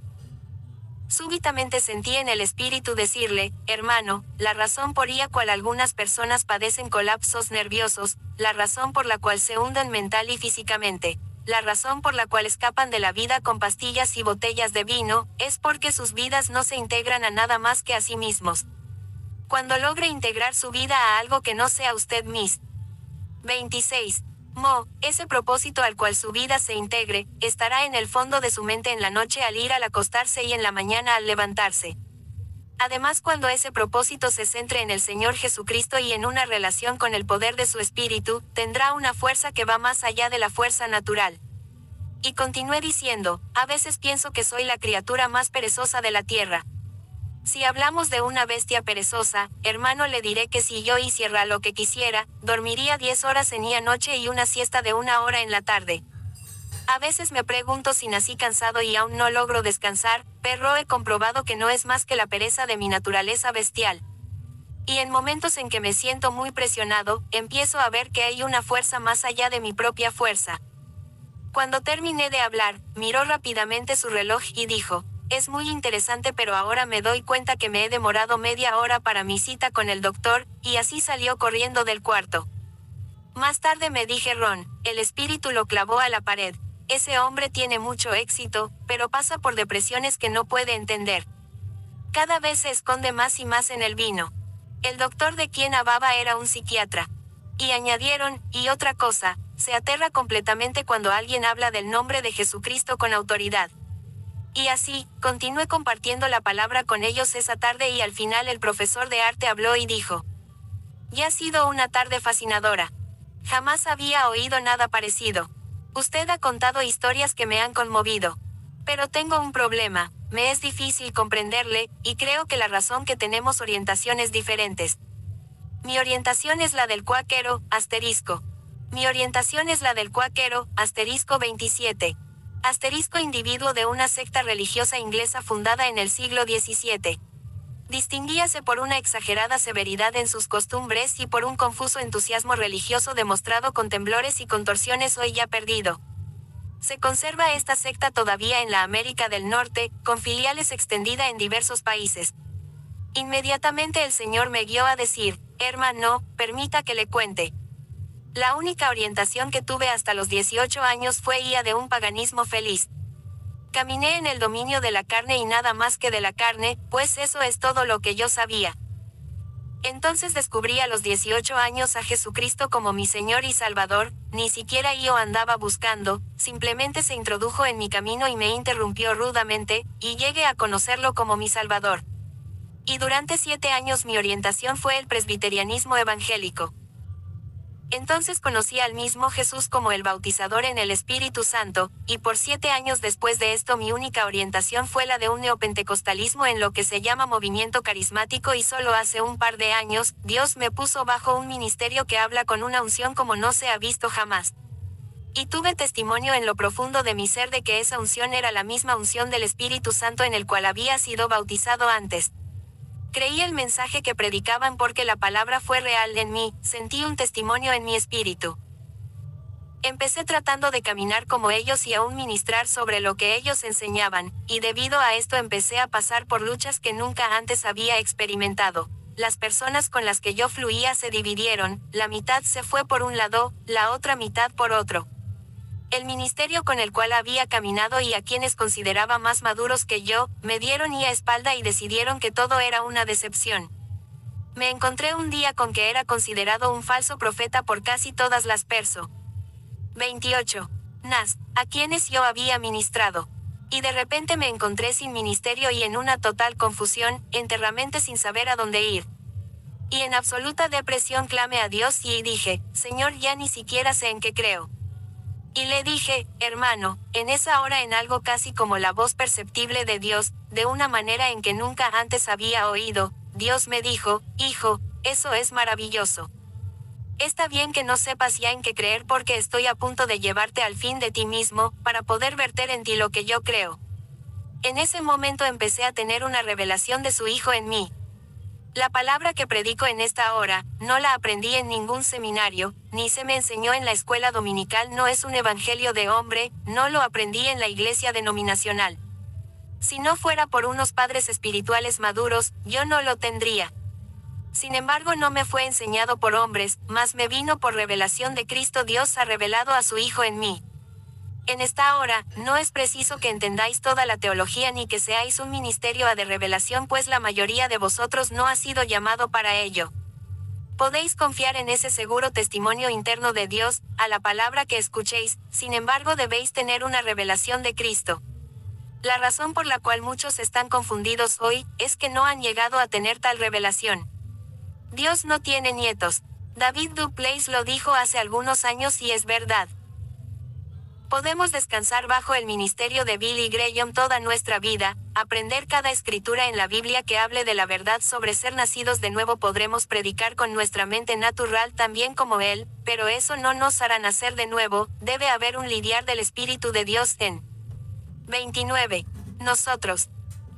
Súbitamente sentí en el espíritu decirle, hermano, la razón por la cual algunas personas padecen colapsos nerviosos, la razón por la cual se hunden mental y físicamente, la razón por la cual escapan de la vida con pastillas y botellas de vino, es porque sus vidas no se integran a nada más que a sí mismos. Cuando logre integrar su vida a algo que no sea usted mismo. 26. Ese propósito al cual su vida se integre, estará en el fondo de su mente en la noche al ir al acostarse y en la mañana al levantarse. Además, cuando ese propósito se centre en el Señor Jesucristo y en una relación con el poder de su Espíritu, tendrá una fuerza que va más allá de la fuerza natural. Y continué diciendo, a veces pienso que soy la criatura más perezosa de la tierra. Si hablamos de una bestia perezosa, hermano, le diré que si yo hiciera lo que quisiera, dormiría 10 horas en la noche y una siesta de 1 hora en la tarde. A veces me pregunto si nací cansado y aún no logro descansar, pero he comprobado que no es más que la pereza de mi naturaleza bestial. Y en momentos en que me siento muy presionado, empiezo a ver que hay una fuerza más allá de mi propia fuerza. Cuando terminé de hablar, miró rápidamente su reloj y dijo, es muy interesante, pero ahora me doy cuenta que me he demorado media hora para mi cita con el doctor, y así salió corriendo del cuarto. Más tarde me dije, Ron, el espíritu lo clavó a la pared. Ese hombre tiene mucho éxito, pero pasa por depresiones que no puede entender. Cada vez se esconde más y más en el vino. El doctor de quien hablaba era un psiquiatra. Y añadieron, y otra cosa, se aterra completamente cuando alguien habla del nombre de Jesucristo con autoridad. Y así, continué compartiendo la palabra con ellos esa tarde y al final el profesor de arte habló y dijo, ya ha sido una tarde fascinadora. Jamás había oído nada parecido. Usted ha contado historias que me han conmovido. Pero tengo un problema, me es difícil comprenderle, y creo que la razón que tenemos orientaciones diferentes. Mi orientación es la del cuáquero, asterisco. Mi orientación es la del cuáquero, asterisco 27. Asterisco individuo de una secta religiosa inglesa fundada en el siglo XVII. Distinguíase por una exagerada severidad en sus costumbres y por un confuso entusiasmo religioso demostrado con temblores y contorsiones hoy ya perdido. Se conserva esta secta todavía en la América del Norte, con filiales extendida en diversos países. Inmediatamente el Señor me guió a decir, hermano, permita que le cuente. La única orientación que tuve hasta los 18 años fue guía de un paganismo feliz. Caminé en el dominio de la carne y nada más que de la carne, pues eso es todo lo que yo sabía. Entonces descubrí a los 18 años a Jesucristo como mi Señor y Salvador, ni siquiera yo andaba buscando, simplemente se introdujo en mi camino y me interrumpió rudamente, y llegué a conocerlo como mi Salvador. Y durante 7 años mi orientación fue el presbiterianismo evangélico. Entonces conocí al mismo Jesús como el bautizador en el Espíritu Santo, y por 7 años después de esto mi única orientación fue la de un neopentecostalismo en lo que se llama movimiento carismático, y solo hace un par de años, Dios me puso bajo un ministerio que habla con una unción como no se ha visto jamás. Y tuve testimonio en lo profundo de mi ser de que esa unción era la misma unción del Espíritu Santo en el cual había sido bautizado antes. Creí el mensaje que predicaban porque la palabra fue real en mí, sentí un testimonio en mi espíritu. Empecé tratando de caminar como ellos y aún ministrar sobre lo que ellos enseñaban, y debido a esto empecé a pasar por luchas que nunca antes había experimentado. Las personas con las que yo fluía se dividieron, la mitad se fue por un lado, la otra mitad por otro. El ministerio con el cual había caminado y a quienes consideraba más maduros que yo, me dieron a espalda y decidieron que todo era una decepción. Me encontré un día con que era considerado un falso profeta por casi todas las perso. 28. Nas, a quienes yo había ministrado. Y de repente me encontré sin ministerio y en una total confusión, enteramente sin saber a dónde ir. Y en absoluta depresión clamé a Dios y dije, Señor, ya ni siquiera sé en qué creo. Y le dije, hermano, en esa hora en algo casi como la voz perceptible de Dios, de una manera en que nunca antes había oído, Dios me dijo, hijo, eso es maravilloso. Está bien que no sepas ya en qué creer porque estoy a punto de llevarte al fin de ti mismo, para poder verter en ti lo que yo creo. En ese momento empecé a tener una revelación de su Hijo en mí. La palabra que predico en esta hora, no la aprendí en ningún seminario, ni se me enseñó en la escuela dominical, no es un evangelio de hombre, no lo aprendí en la iglesia denominacional. Si no fuera por unos padres espirituales maduros, yo no lo tendría. Sin embargo, no me fue enseñado por hombres, mas me vino por revelación de Cristo. Dios ha revelado a su Hijo en mí. En esta hora, no es preciso que entendáis toda la teología ni que seáis un ministerio de revelación, pues la mayoría de vosotros no ha sido llamado para ello. Podéis confiar en ese seguro testimonio interno de Dios, a la palabra que escuchéis, sin embargo debéis tener una revelación de Cristo. La razón por la cual muchos están confundidos hoy, es que no han llegado a tener tal revelación. Dios no tiene nietos. David Duplass lo dijo hace algunos años y es verdad. Podemos descansar bajo el ministerio de Billy Graham toda nuestra vida, aprender cada escritura en la Biblia que hable de la verdad sobre ser nacidos de nuevo. Podremos predicar con nuestra mente natural también como él, pero eso no nos hará nacer de nuevo. Debe haber un lidiar del Espíritu de Dios en 29. Nosotros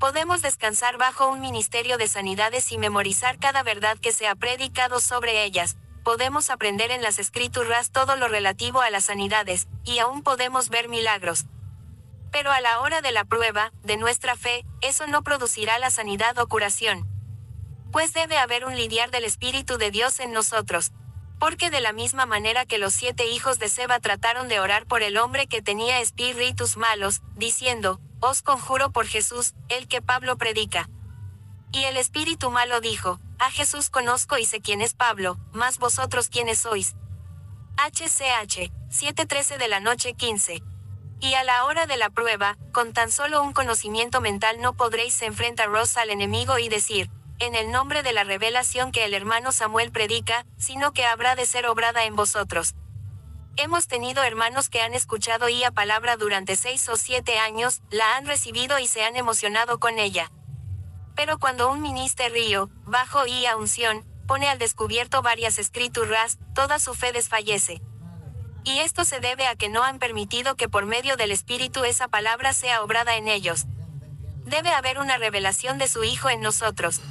podemos descansar bajo un ministerio de sanidades y memorizar cada verdad que se ha predicado sobre ellas. Podemos aprender en las escrituras todo lo relativo a las sanidades, y aún podemos ver milagros. Pero a la hora de la prueba, de nuestra fe, eso no producirá la sanidad o curación. Pues debe haber un lidiar del Espíritu de Dios en nosotros. Porque de la misma manera que los 7 hijos de Seba trataron de orar por el hombre que tenía espíritus malos, diciendo, os conjuro por Jesús, el que Pablo predica. Y el espíritu malo dijo, a Jesús conozco y sé quién es Pablo, mas vosotros quiénes sois. HCH, 7:13 de la noche 15. Y a la hora de la prueba, con tan solo un conocimiento mental no podréis enfrentaros al enemigo y decir, en el nombre de la revelación que el hermano Samuel predica, sino que habrá de ser obrada en vosotros. Hemos tenido hermanos que han escuchado la palabra durante 6 o 7 años, la han recibido y se han emocionado con ella. Pero cuando un ministerio, bajo a unción, pone al descubierto varias escrituras, toda su fe desfallece. Y esto se debe a que no han permitido que por medio del Espíritu esa palabra sea obrada en ellos. Debe haber una revelación de su Hijo en nosotros.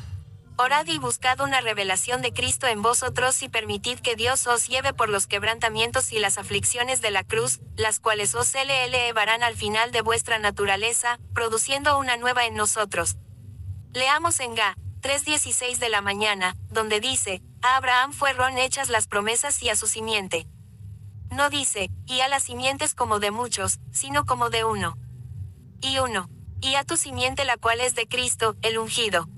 Orad y buscad una revelación de Cristo en vosotros y permitid que Dios os lleve por los quebrantamientos y las aflicciones de la cruz, las cuales os elevarán al final de vuestra naturaleza, produciendo una nueva en nosotros. Leamos en Ga 3:16 de la mañana, donde dice, a Abraham fueron hechas las promesas y a su simiente. No dice, y a las simientes como de muchos, sino como de uno. Y a tu simiente la cual es de Cristo, el ungido.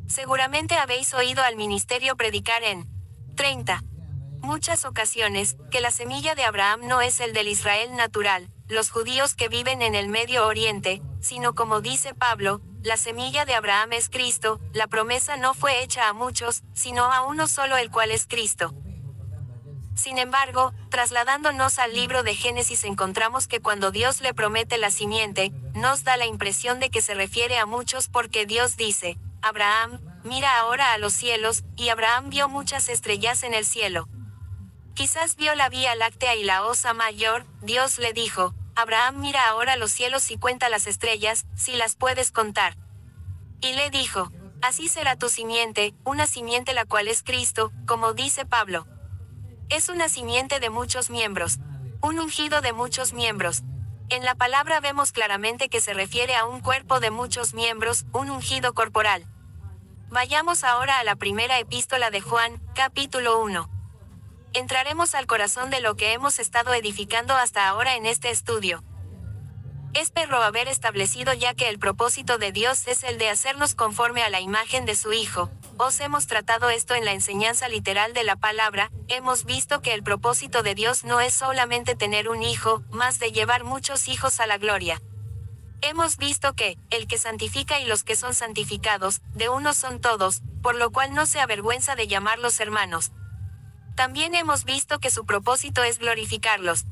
Seguramente habéis oído al ministerio predicar en 30 muchas ocasiones, que la semilla de Abraham no es el del Israel natural, los judíos que viven en el Medio Oriente, sino como dice Pablo, la semilla de Abraham es Cristo. La promesa no fue hecha a muchos, sino a uno solo, el cual es Cristo. Sin embargo, trasladándonos al libro de Génesis encontramos que cuando Dios le promete la simiente, nos da la impresión de que se refiere a muchos porque Dios dice, Abraham, mira ahora a los cielos, y Abraham vio muchas estrellas en el cielo. Quizás vio la Vía Láctea y la Osa Mayor. Dios le dijo, Abraham, mira ahora los cielos y cuenta las estrellas, si las puedes contar. Y le dijo, así será tu simiente, una simiente la cual es Cristo, como dice Pablo. Es una simiente de muchos miembros. Un ungido de muchos miembros. En la palabra vemos claramente que se refiere a un cuerpo de muchos miembros, un ungido corporal. Vayamos ahora a la primera epístola de Juan, capítulo 1. Entraremos al corazón de lo que hemos estado edificando hasta ahora en este estudio. Espero haber establecido ya que el propósito de Dios es el de hacernos conforme a la imagen de su Hijo. Os hemos tratado esto en la enseñanza literal de la palabra. Hemos visto que el propósito de Dios no es solamente tener un hijo, mas de llevar muchos hijos a la gloria. Hemos visto que, el que santifica y los que son santificados, de uno son todos, por lo cual no se avergüenza de llamarlos hermanos. También hemos visto que su propósito es glorificarlos.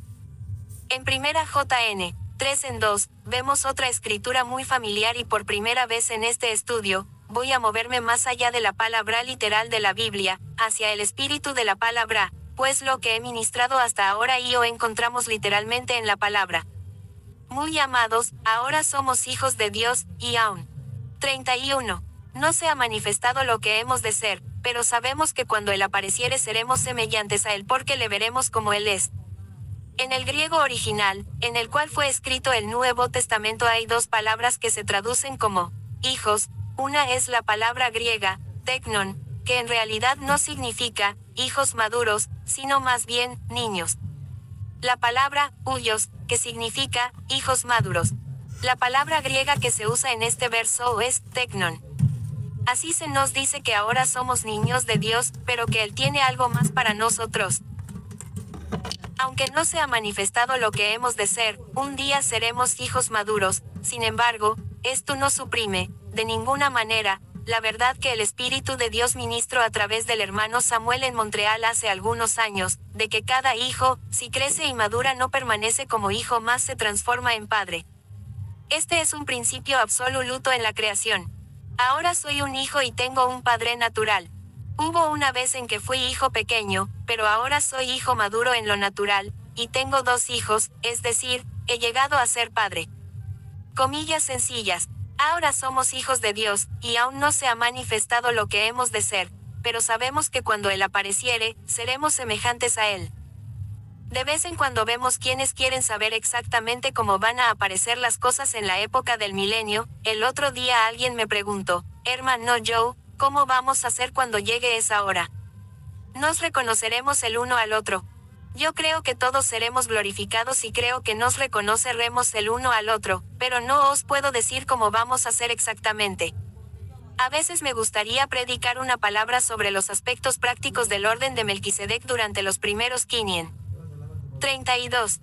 En primera JN 3:2, vemos otra escritura muy familiar y por primera vez en este estudio, voy a moverme más allá de la palabra literal de la Biblia, hacia el espíritu de la palabra, pues lo que he ministrado hasta ahora y o encontramos literalmente en la palabra. Muy amados, ahora somos hijos de Dios, y aún 31. No se ha manifestado lo que hemos de ser, pero sabemos que cuando Él apareciere seremos semejantes a Él porque le veremos como Él es. En el griego original, en el cual fue escrito el Nuevo Testamento, hay dos palabras que se traducen como hijos. Una es la palabra griega, teknon, que en realidad no significa hijos maduros, sino más bien niños. La palabra huyos, que significa hijos maduros. La palabra griega que se usa en este verso es teknon. Así se nos dice que ahora somos niños de Dios, pero que Él tiene algo más para nosotros. Aunque no se ha manifestado lo que hemos de ser, un día seremos hijos maduros. Sin embargo, esto no suprime, de ninguna manera, la verdad que el Espíritu de Dios ministró a través del hermano Samuel en Montreal hace algunos años, de que cada hijo, si crece y madura no permanece como hijo más se transforma en padre. Este es un principio absoluto en la creación. Ahora soy un hijo y tengo un padre natural. Hubo una vez en que fui hijo pequeño, pero ahora soy hijo maduro en lo natural, y tengo 2 hijos, es decir, he llegado a ser padre. Comillas sencillas. Ahora somos hijos de Dios, y aún no se ha manifestado lo que hemos de ser, pero sabemos que cuando Él apareciere, seremos semejantes a Él. De vez en cuando vemos quienes quieren saber exactamente cómo van a aparecer las cosas en la época del milenio. El otro día alguien me preguntó, hermano Joe, ¿cómo vamos a hacer cuando llegue esa hora? Nos reconoceremos el uno al otro. Yo creo que todos seremos glorificados y creo que nos reconoceremos el uno al otro, pero no os puedo decir cómo vamos a hacer exactamente. A veces me gustaría predicar una palabra sobre los aspectos prácticos del orden de Melquisedec durante los primeros 532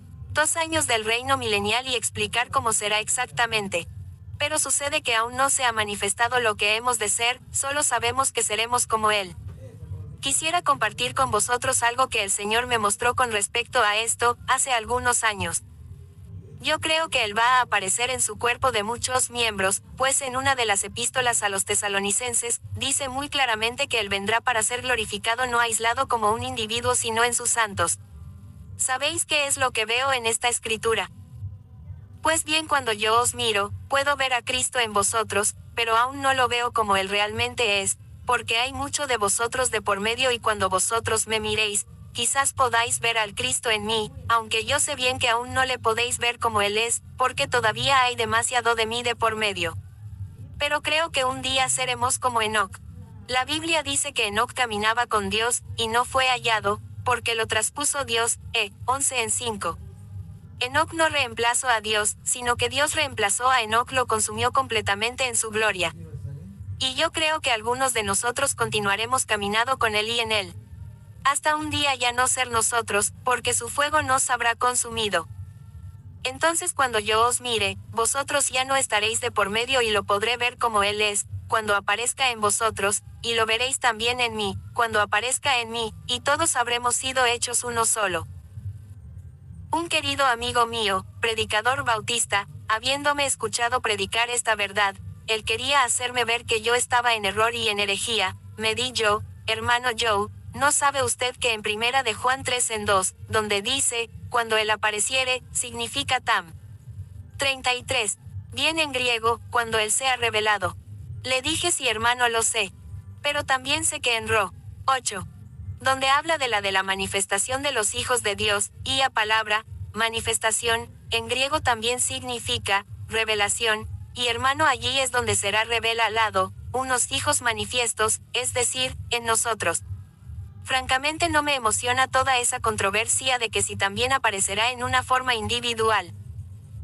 años del reino milenial y explicar cómo será exactamente. Pero sucede que aún no se ha manifestado lo que hemos de ser, solo sabemos que seremos como Él. Quisiera compartir con vosotros algo que el Señor me mostró con respecto a esto, hace algunos años. Yo creo que Él va a aparecer en su cuerpo de muchos miembros, pues en una de las epístolas a los tesalonicenses, dice muy claramente que Él vendrá para ser glorificado no aislado como un individuo sino en sus santos. ¿Sabéis qué es lo que veo en esta escritura? Pues bien, cuando yo os miro, puedo ver a Cristo en vosotros, pero aún no lo veo como Él realmente es, porque hay mucho de vosotros de por medio y cuando vosotros me miréis, quizás podáis ver al Cristo en mí, aunque yo sé bien que aún no le podéis ver como Él es, porque todavía hay demasiado de mí de por medio. Pero creo que un día seremos como Enoc. La Biblia dice que Enoc caminaba con Dios, y no fue hallado, porque lo traspuso Dios, 11:5. Enoc no reemplazó a Dios, sino que Dios reemplazó a Enoc, lo consumió completamente en su gloria. Y yo creo que algunos de nosotros continuaremos caminando con Él y en Él. Hasta un día ya no ser nosotros, porque su fuego nos habrá consumido. Entonces cuando yo os mire, vosotros ya no estaréis de por medio y lo podré ver como Él es, cuando aparezca en vosotros, y lo veréis también en mí, cuando aparezca en mí, y todos habremos sido hechos uno solo. Un querido amigo mío, predicador bautista, habiéndome escuchado predicar esta verdad, él quería hacerme ver que yo estaba en error y en herejía. Me di yo, hermano Joe, ¿no sabe usted que en primera de Juan 3:2, donde dice, cuando Él apareciere, significa tam 33, bien en griego, cuando Él sea revelado? Le dije sí, hermano, lo sé. Pero también sé que en Ro 8, donde habla de la manifestación de los hijos de Dios, y a palabra, manifestación, en griego también significa, revelación, y hermano allí es donde será revelado, unos hijos manifiestos, es decir, en nosotros. Francamente no me emociona toda esa controversia de que si también aparecerá en una forma individual.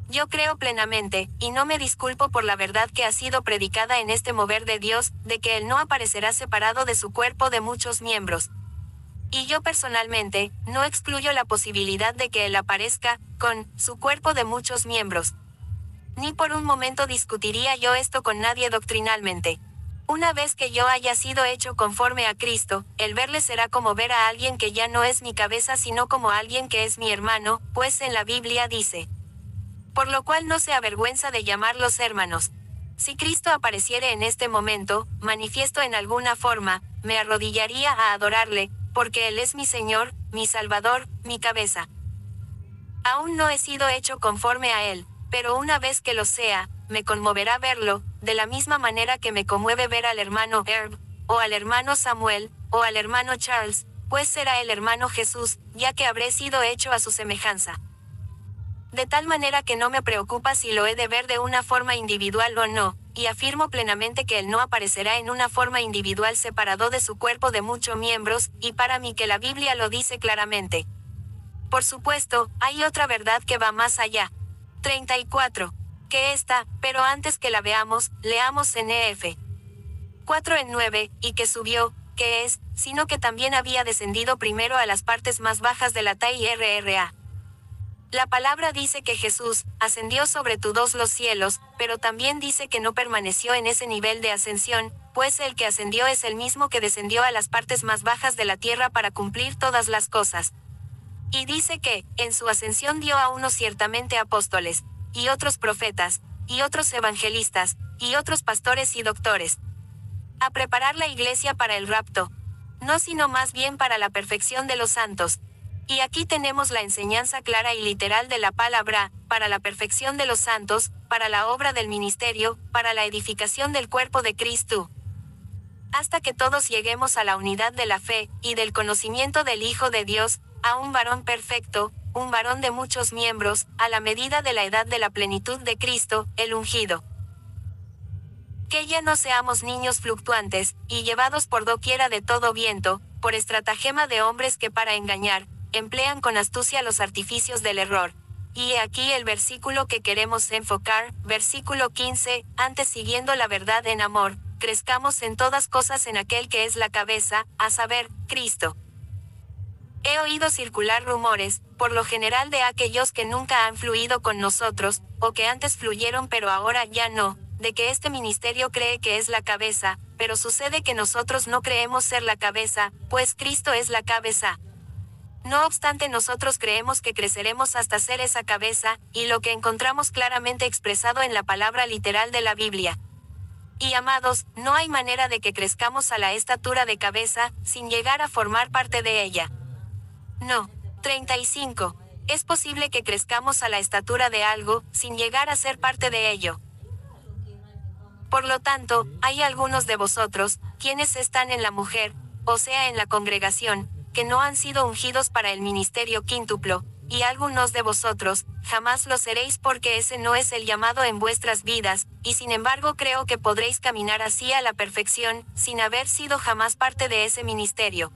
Yo creo plenamente, y no me disculpo por la verdad que ha sido predicada en este mover de Dios, de que Él no aparecerá separado de su cuerpo de muchos miembros. Y yo personalmente, no excluyo la posibilidad de que Él aparezca, con su cuerpo de muchos miembros. Ni por un momento discutiría yo esto con nadie doctrinalmente. Una vez que yo haya sido hecho conforme a Cristo, el verle será como ver a alguien que ya no es mi cabeza sino como alguien que es mi hermano, pues en la Biblia dice. Por lo cual no se avergüenza de llamarlos hermanos. Si Cristo apareciere en este momento, manifiesto en alguna forma, me arrodillaría a adorarle, porque Él es mi Señor, mi Salvador, mi cabeza. Aún no he sido hecho conforme a Él, pero una vez que lo sea, me conmoverá verlo, de la misma manera que me conmueve ver al hermano Herb, o al hermano Samuel, o al hermano Charles, pues será el hermano Jesús, ya que habré sido hecho a su semejanza. De tal manera que no me preocupa si lo he de ver de una forma individual o no, y afirmo plenamente que Él no aparecerá en una forma individual separado de su cuerpo de muchos miembros, y para mí que la Biblia lo dice claramente. Por supuesto, hay otra verdad que va más allá. 34. Que esta, pero antes que la veamos, leamos en Ef 4:9, y que subió, que es, sino que también había descendido primero a las partes más bajas de la tierra. La palabra dice que Jesús ascendió sobre todos los cielos, pero también dice que no permaneció en ese nivel de ascensión, pues el que ascendió es el mismo que descendió a las partes más bajas de la tierra para cumplir todas las cosas. Y dice que, en su ascensión dio a unos ciertamente apóstoles, y otros profetas, y otros evangelistas, y otros pastores y doctores, a preparar la iglesia para el rapto, no sino más bien para la perfección de los santos. Y aquí tenemos la enseñanza clara y literal de la palabra, para la perfección de los santos, para la obra del ministerio, para la edificación del cuerpo de Cristo, hasta que todos lleguemos a la unidad de la fe, y del conocimiento del Hijo de Dios, a un varón perfecto, un varón de muchos miembros, a la medida de la edad de la plenitud de Cristo, el ungido. Que ya no seamos niños fluctuantes, y llevados por doquiera de todo viento, por estratagema de hombres que para engañar, emplean con astucia los artificios del error. Y he aquí el versículo que queremos enfocar, versículo 15, antes siguiendo la verdad en amor, crezcamos en todas cosas en aquel que es la cabeza, a saber, Cristo. He oído circular rumores, por lo general de aquellos que nunca han fluido con nosotros, o que antes fluyeron pero ahora ya no, de que este ministerio cree que es la cabeza, pero sucede que nosotros no creemos ser la cabeza, pues Cristo es la cabeza. No obstante, nosotros creemos que creceremos hasta ser esa cabeza, y lo que encontramos claramente expresado en la palabra literal de la Biblia. Y amados, no hay manera de que crezcamos a la estatura de cabeza, sin llegar a formar parte de ella. No. 35. Es posible que crezcamos a la estatura de algo, sin llegar a ser parte de ello. Por lo tanto, hay algunos de vosotros, quienes están en la mujer, o sea en la congregación, que no han sido ungidos para el ministerio quíntuplo, y algunos de vosotros, jamás lo seréis porque ese no es el llamado en vuestras vidas, y sin embargo creo que podréis caminar así a la perfección, sin haber sido jamás parte de ese ministerio.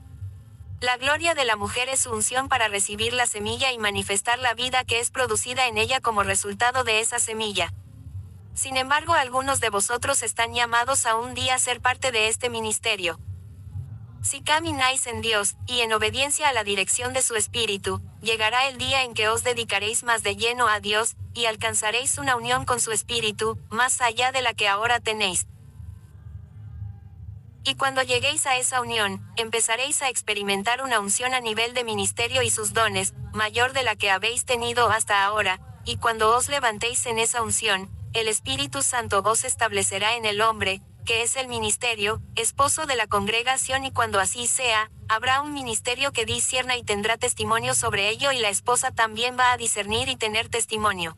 La gloria de la mujer es su unción para recibir la semilla y manifestar la vida que es producida en ella como resultado de esa semilla. Sin embargo, algunos de vosotros están llamados a un día a ser parte de este ministerio. Si camináis en Dios, y en obediencia a la dirección de su Espíritu, llegará el día en que os dedicaréis más de lleno a Dios, y alcanzaréis una unión con su Espíritu, más allá de la que ahora tenéis. Y cuando lleguéis a esa unión, empezaréis a experimentar una unción a nivel de ministerio y sus dones, mayor de la que habéis tenido hasta ahora, y cuando os levantéis en esa unción, el Espíritu Santo os establecerá en el hombre, que es el ministerio, esposo de la congregación, y cuando así sea, habrá un ministerio que discierna y tendrá testimonio sobre ello, y la esposa también va a discernir y tener testimonio.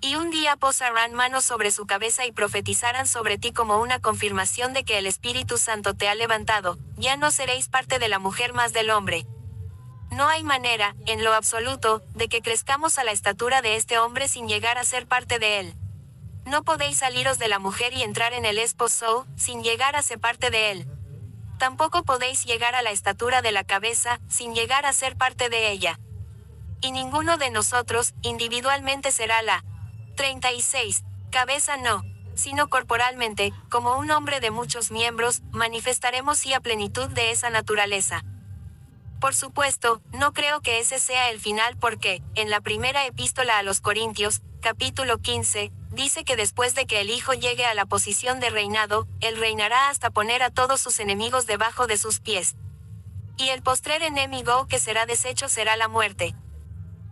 Y un día posarán manos sobre su cabeza y profetizarán sobre ti como una confirmación de que el Espíritu Santo te ha levantado, ya no seréis parte de la mujer más del hombre. No hay manera, en lo absoluto, de que crezcamos a la estatura de este hombre sin llegar a ser parte de él. No podéis saliros de la mujer y entrar en el esposo, sin llegar a ser parte de él. Tampoco podéis llegar a la estatura de la cabeza, sin llegar a ser parte de ella. Y ninguno de nosotros, individualmente será la 36. Cabeza no, sino corporalmente, como un hombre de muchos miembros, manifestaremos sí a plenitud de esa naturaleza. Por supuesto, no creo que ese sea el final porque, en la primera epístola a los Corintios, capítulo 15, dice que después de que el Hijo llegue a la posición de reinado, él reinará hasta poner a todos sus enemigos debajo de sus pies. Y el postrer enemigo que será deshecho será la muerte.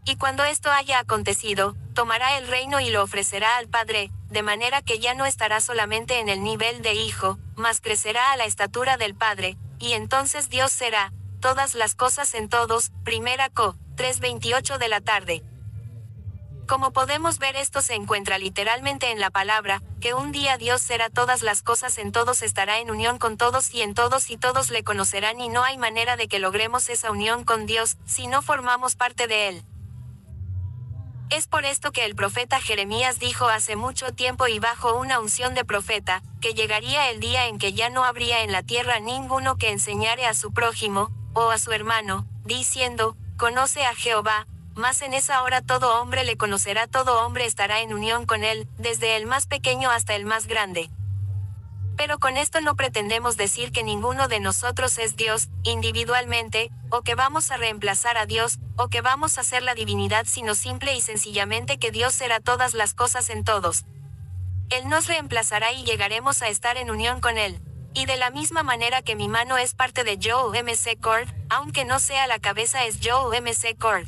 Y cuando esto haya acontecido, tomará el reino y lo ofrecerá al Padre, de manera que ya no estará solamente en el nivel de hijo, mas crecerá a la estatura del Padre, y entonces Dios será todas las cosas en todos. 1 Co. 3:28 de la tarde. Como podemos ver, esto se encuentra literalmente en la palabra, que un día Dios será todas las cosas en todos, estará en unión con todos y en todos, y todos le conocerán, y no hay manera de que logremos esa unión con Dios, si no formamos parte de él. Es por esto que el profeta Jeremías dijo hace mucho tiempo y bajo una unción de profeta, que llegaría el día en que ya no habría en la tierra ninguno que enseñare a su prójimo, o a su hermano, diciendo, conoce a Jehová, mas en esa hora todo hombre le conocerá, todo hombre estará en unión con él, desde el más pequeño hasta el más grande. Pero con esto no pretendemos decir que ninguno de nosotros es Dios, individualmente, o que vamos a reemplazar a Dios, o que vamos a ser la divinidad, sino simple y sencillamente que Dios será todas las cosas en todos. Él nos reemplazará y llegaremos a estar en unión con Él. Y de la misma manera que mi mano es parte de Joe MC Cord, aunque no sea la cabeza es Joe MC Cord.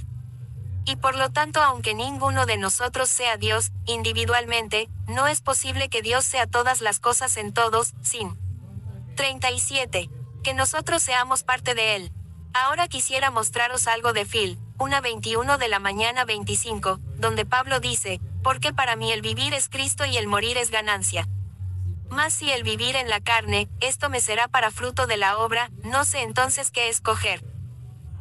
Y por lo tanto, aunque ninguno de nosotros sea Dios, individualmente, no es posible que Dios sea todas las cosas en todos, sin 37. Que nosotros seamos parte de Él. Ahora quisiera mostraros algo de Phil, 1:21 de la mañana 25, donde Pablo dice, porque para mí el vivir es Cristo y el morir es ganancia. Mas si el vivir en la carne, esto me será para fruto de la obra, no sé entonces qué escoger.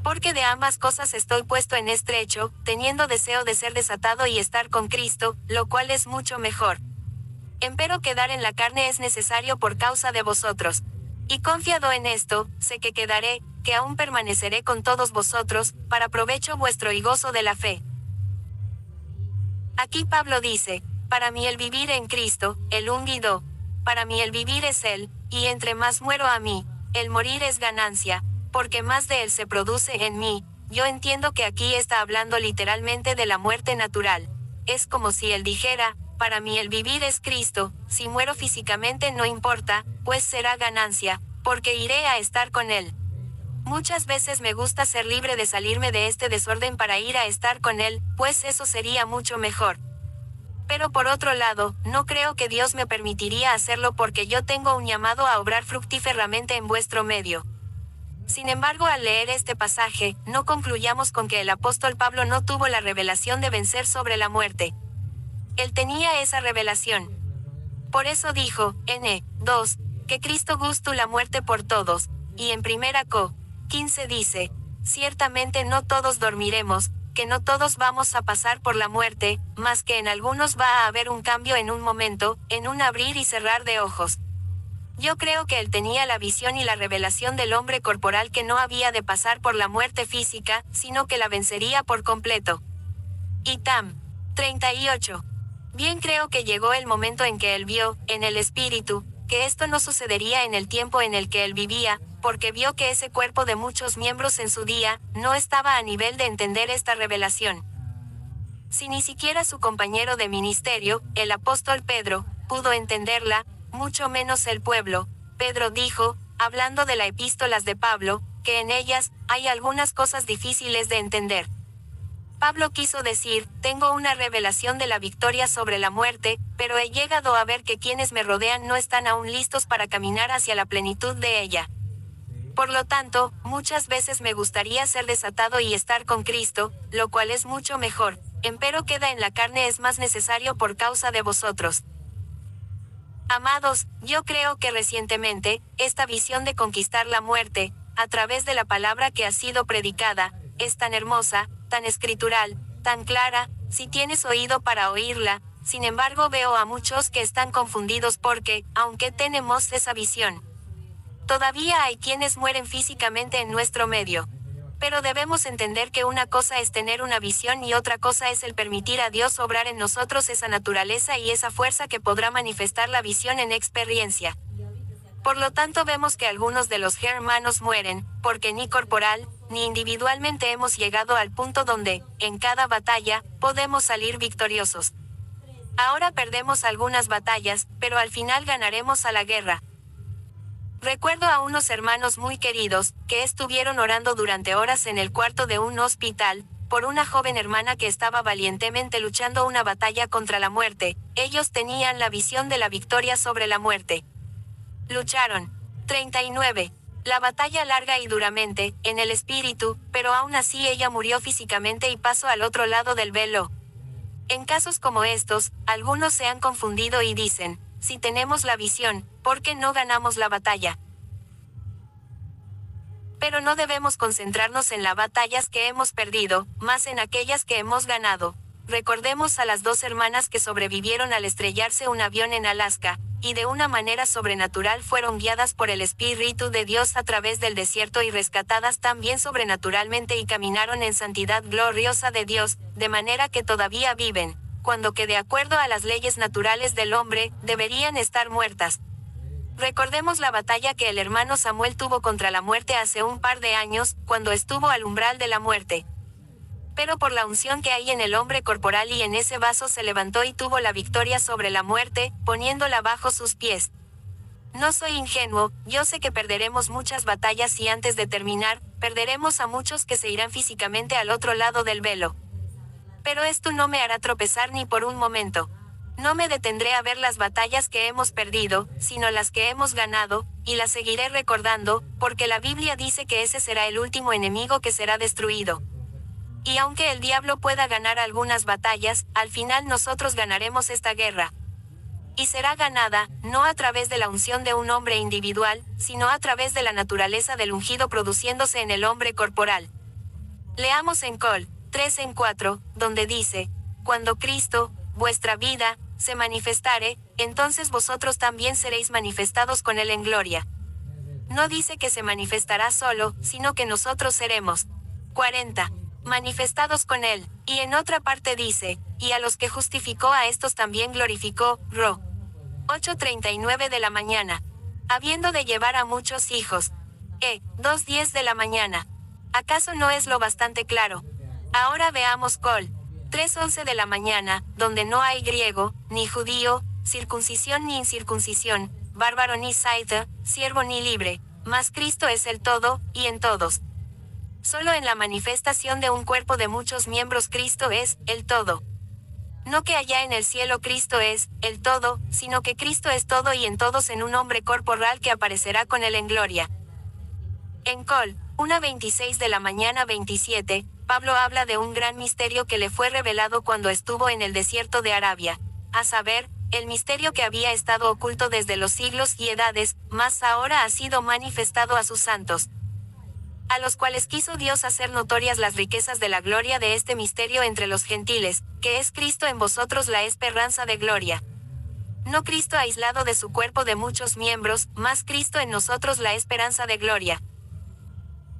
Porque de ambas cosas estoy puesto en estrecho, teniendo deseo de ser desatado y estar con Cristo, lo cual es mucho mejor. Empero quedar en la carne es necesario por causa de vosotros. Y confiado en esto, sé que quedaré, que aún permaneceré con todos vosotros, para provecho vuestro y gozo de la fe. Aquí Pablo dice, para mí el vivir en Cristo, el ungido. Para mí el vivir es Él, y entre más muero a mí, el morir es ganancia, porque más de Él se produce en mí. Yo entiendo que aquí está hablando literalmente de la muerte natural. Es como si Él dijera, para mí el vivir es Cristo, si muero físicamente no importa, pues será ganancia, porque iré a estar con Él. Muchas veces me gusta ser libre de salirme de este desorden para ir a estar con Él, pues eso sería mucho mejor. Pero por otro lado, no creo que Dios me permitiría hacerlo porque yo tengo un llamado a obrar fructíferamente en vuestro medio. Sin embargo, al leer este pasaje, no concluyamos con que el apóstol Pablo no tuvo la revelación de vencer sobre la muerte. Él tenía esa revelación. Por eso dijo, N2, que Cristo gustó la muerte por todos, y en 1 Co. 15 dice, ciertamente no todos dormiremos, que no todos vamos a pasar por la muerte, mas que en algunos va a haber un cambio en un momento, en un abrir y cerrar de ojos. Yo creo que él tenía la visión y la revelación del hombre corporal que no había de pasar por la muerte física, sino que la vencería por completo. Y Tam. 38. Bien creo que llegó el momento en que él vio, en el espíritu, que esto no sucedería en el tiempo en el que él vivía, porque vio que ese cuerpo de muchos miembros en su día, no estaba a nivel de entender esta revelación. Si ni siquiera su compañero de ministerio, el apóstol Pedro, pudo entenderla, mucho menos el pueblo. Pedro dijo, hablando de las epístolas de Pablo, que en ellas, hay algunas cosas difíciles de entender. Pablo quiso decir, tengo una revelación de la victoria sobre la muerte, pero he llegado a ver que quienes me rodean no están aún listos para caminar hacia la plenitud de ella. Por lo tanto, muchas veces me gustaría ser desatado y estar con Cristo, lo cual es mucho mejor, empero queda en la carne es más necesario por causa de vosotros. Amados, yo creo que recientemente, esta visión de conquistar la muerte, a través de la palabra que ha sido predicada, es tan hermosa, tan escritural, tan clara, si tienes oído para oírla. Sin embargo, veo a muchos que están confundidos porque, aunque tenemos esa visión, todavía hay quienes mueren físicamente en nuestro medio. Pero debemos entender que una cosa es tener una visión y otra cosa es el permitir a Dios obrar en nosotros esa naturaleza y esa fuerza que podrá manifestar la visión en experiencia. Por lo tanto, vemos que algunos de los hermanos mueren, porque ni corporal, ni individualmente hemos llegado al punto donde, en cada batalla, podemos salir victoriosos. Ahora perdemos algunas batallas, pero al final ganaremos a la guerra. Recuerdo a unos hermanos muy queridos, que estuvieron orando durante horas en el cuarto de un hospital, por una joven hermana que estaba valientemente luchando una batalla contra la muerte. Ellos tenían la visión de la victoria sobre la muerte. Lucharon. 39. La batalla larga y duramente, en el espíritu, pero aún así ella murió físicamente y pasó al otro lado del velo. En casos como estos, algunos se han confundido y dicen, si tenemos la visión, ¿por qué no ganamos la batalla? Pero no debemos concentrarnos en las batallas que hemos perdido, más en aquellas que hemos ganado. Recordemos a las dos hermanas que sobrevivieron al estrellarse un avión en Alaska, y de una manera sobrenatural fueron guiadas por el Espíritu de Dios a través del desierto y rescatadas también sobrenaturalmente y caminaron en santidad gloriosa de Dios, de manera que todavía viven, cuando que de acuerdo a las leyes naturales del hombre, deberían estar muertas. Recordemos la batalla que el hermano Samuel tuvo contra la muerte hace un par de años, cuando estuvo al umbral de la muerte. Pero por la unción que hay en el hombre corporal y en ese vaso se levantó y tuvo la victoria sobre la muerte, poniéndola bajo sus pies. No soy ingenuo, yo sé que perderemos muchas batallas y antes de terminar, perderemos a muchos que se irán físicamente al otro lado del velo. Pero esto no me hará tropezar ni por un momento. No me detendré a ver las batallas que hemos perdido, sino las que hemos ganado, y las seguiré recordando, porque la Biblia dice que ese será el último enemigo que será destruido. Y aunque el diablo pueda ganar algunas batallas, al final nosotros ganaremos esta guerra. Y será ganada, no a través de la unción de un hombre individual, sino a través de la naturaleza del ungido produciéndose en el hombre corporal. Leamos en Col 3:4, donde dice, cuando Cristo, vuestra vida, se manifestare, entonces vosotros también seréis manifestados con él en gloria. No dice que se manifestará solo, sino que nosotros seremos 40. Manifestados con él, y en otra parte dice, y a los que justificó a estos también glorificó, Ro. 8:39 de la mañana. Habiendo de llevar a muchos hijos. 2:10 de la mañana. ¿Acaso no es lo bastante claro? Ahora veamos Col 3:11 de la mañana, donde no hay griego, ni judío, circuncisión ni incircuncisión, bárbaro ni saita, siervo ni libre, mas Cristo es el todo, y en todos. Solo en la manifestación de un cuerpo de muchos miembros Cristo es, el todo. No que allá en el cielo Cristo es, el todo, sino que Cristo es todo y en todos en un hombre corporal que aparecerá con él en gloria. En Col 1:26 de la mañana 27, Pablo habla de un gran misterio que le fue revelado cuando estuvo en el desierto de Arabia, a saber, el misterio que había estado oculto desde los siglos y edades, mas ahora ha sido manifestado a sus santos, a los cuales quiso Dios hacer notorias las riquezas de la gloria de este misterio entre los gentiles, que es Cristo en vosotros la esperanza de gloria. No Cristo aislado de su cuerpo de muchos miembros, mas Cristo en nosotros la esperanza de gloria.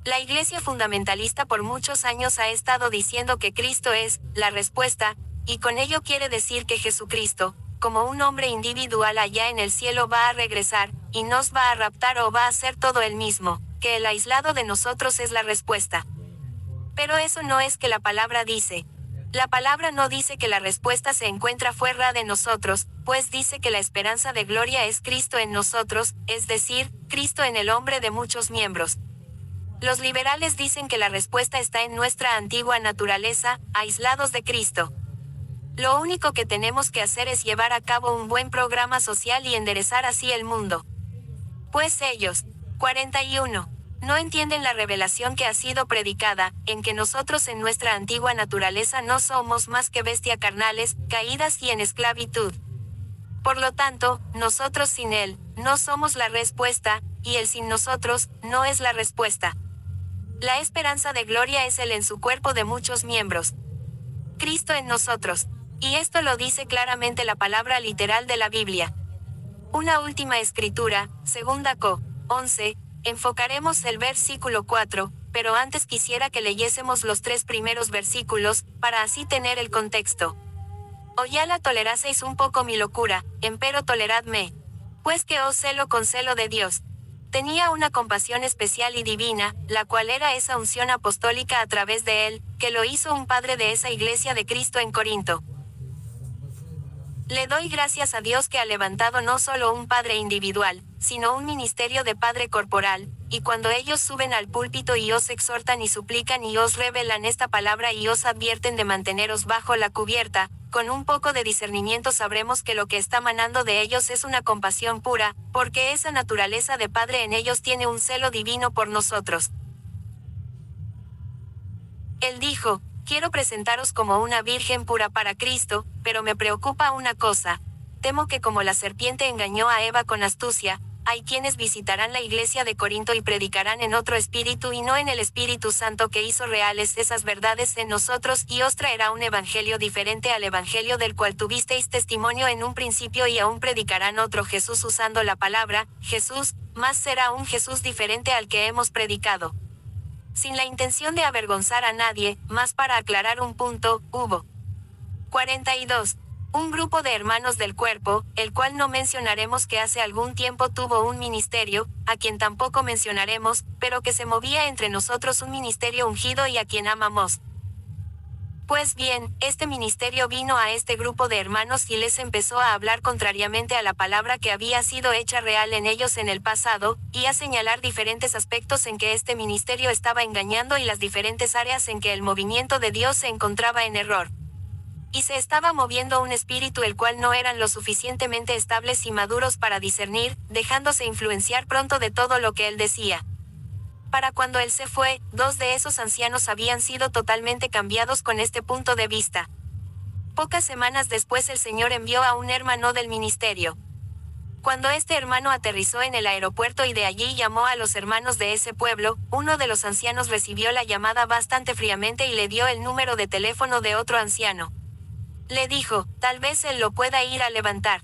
La Iglesia fundamentalista por muchos años ha estado diciendo que Cristo es la respuesta, y con ello quiere decir que Jesucristo, como un hombre individual allá en el cielo va a regresar, y nos va a raptar o va a ser todo él mismo, que el aislado de nosotros es la respuesta. Pero eso no es que la palabra dice. La palabra no dice que la respuesta se encuentra fuera de nosotros, pues dice que la esperanza de gloria es Cristo en nosotros, es decir, Cristo en el hombre de muchos miembros. Los liberales dicen que la respuesta está en nuestra antigua naturaleza, aislados de Cristo. Lo único que tenemos que hacer es llevar a cabo un buen programa social y enderezar así el mundo. Pues ellos, 41, no entienden la revelación que ha sido predicada, en que nosotros en nuestra antigua naturaleza no somos más que bestia carnales, caídas y en esclavitud. Por lo tanto, nosotros sin él, no somos la respuesta, y él sin nosotros, no es la respuesta. La esperanza de gloria es él en su cuerpo de muchos miembros. Cristo en nosotros. Y esto lo dice claramente la palabra literal de la Biblia. Una última escritura, 2 Co. 11, enfocaremos el versículo 4, pero antes quisiera que leyésemos los 3 primeros versículos, para así tener el contexto. O ya la toleraseis un poco mi locura, empero toleradme. Pues que os celo con celo de Dios. Tenía una compasión especial y divina, la cual era esa unción apostólica a través de él, que lo hizo un padre de esa iglesia de Cristo en Corinto. Le doy gracias a Dios que ha levantado no solo un padre individual, sino un ministerio de padre corporal, y cuando ellos suben al púlpito y os exhortan y suplican y os revelan esta palabra y os advierten de manteneros bajo la cubierta, con un poco de discernimiento sabremos que lo que está manando de ellos es una compasión pura, porque esa naturaleza de padre en ellos tiene un celo divino por nosotros. Él dijo, quiero presentaros como una virgen pura para Cristo, pero me preocupa una cosa. Temo que como la serpiente engañó a Eva con astucia, hay quienes visitarán la iglesia de Corinto y predicarán en otro espíritu y no en el Espíritu Santo que hizo reales esas verdades en nosotros y os traerá un evangelio diferente al evangelio del cual tuvisteis testimonio en un principio y aún predicarán otro Jesús usando la palabra Jesús, mas será un Jesús diferente al que hemos predicado. Sin la intención de avergonzar a nadie, más para aclarar un punto, hubo 42. Un grupo de hermanos del cuerpo, el cual no mencionaremos que hace algún tiempo tuvo un ministerio, a quien tampoco mencionaremos, pero que se movía entre nosotros un ministerio ungido y a quien amamos. Pues bien, este ministerio vino a este grupo de hermanos y les empezó a hablar contrariamente a la palabra que había sido hecha real en ellos en el pasado, y a señalar diferentes aspectos en que este ministerio estaba engañando y las diferentes áreas en que el movimiento de Dios se encontraba en error. Y se estaba moviendo un espíritu el cual no eran lo suficientemente estables y maduros para discernir, dejándose influenciar pronto de todo lo que él decía. Para cuando él se fue, 2 de esos ancianos habían sido totalmente cambiados con este punto de vista. Pocas semanas después el Señor envió a un hermano del ministerio. Cuando este hermano aterrizó en el aeropuerto y de allí llamó a los hermanos de ese pueblo, uno de los ancianos recibió la llamada bastante fríamente y le dio el número de teléfono de otro anciano. Le dijo, tal vez él lo pueda ir a levantar.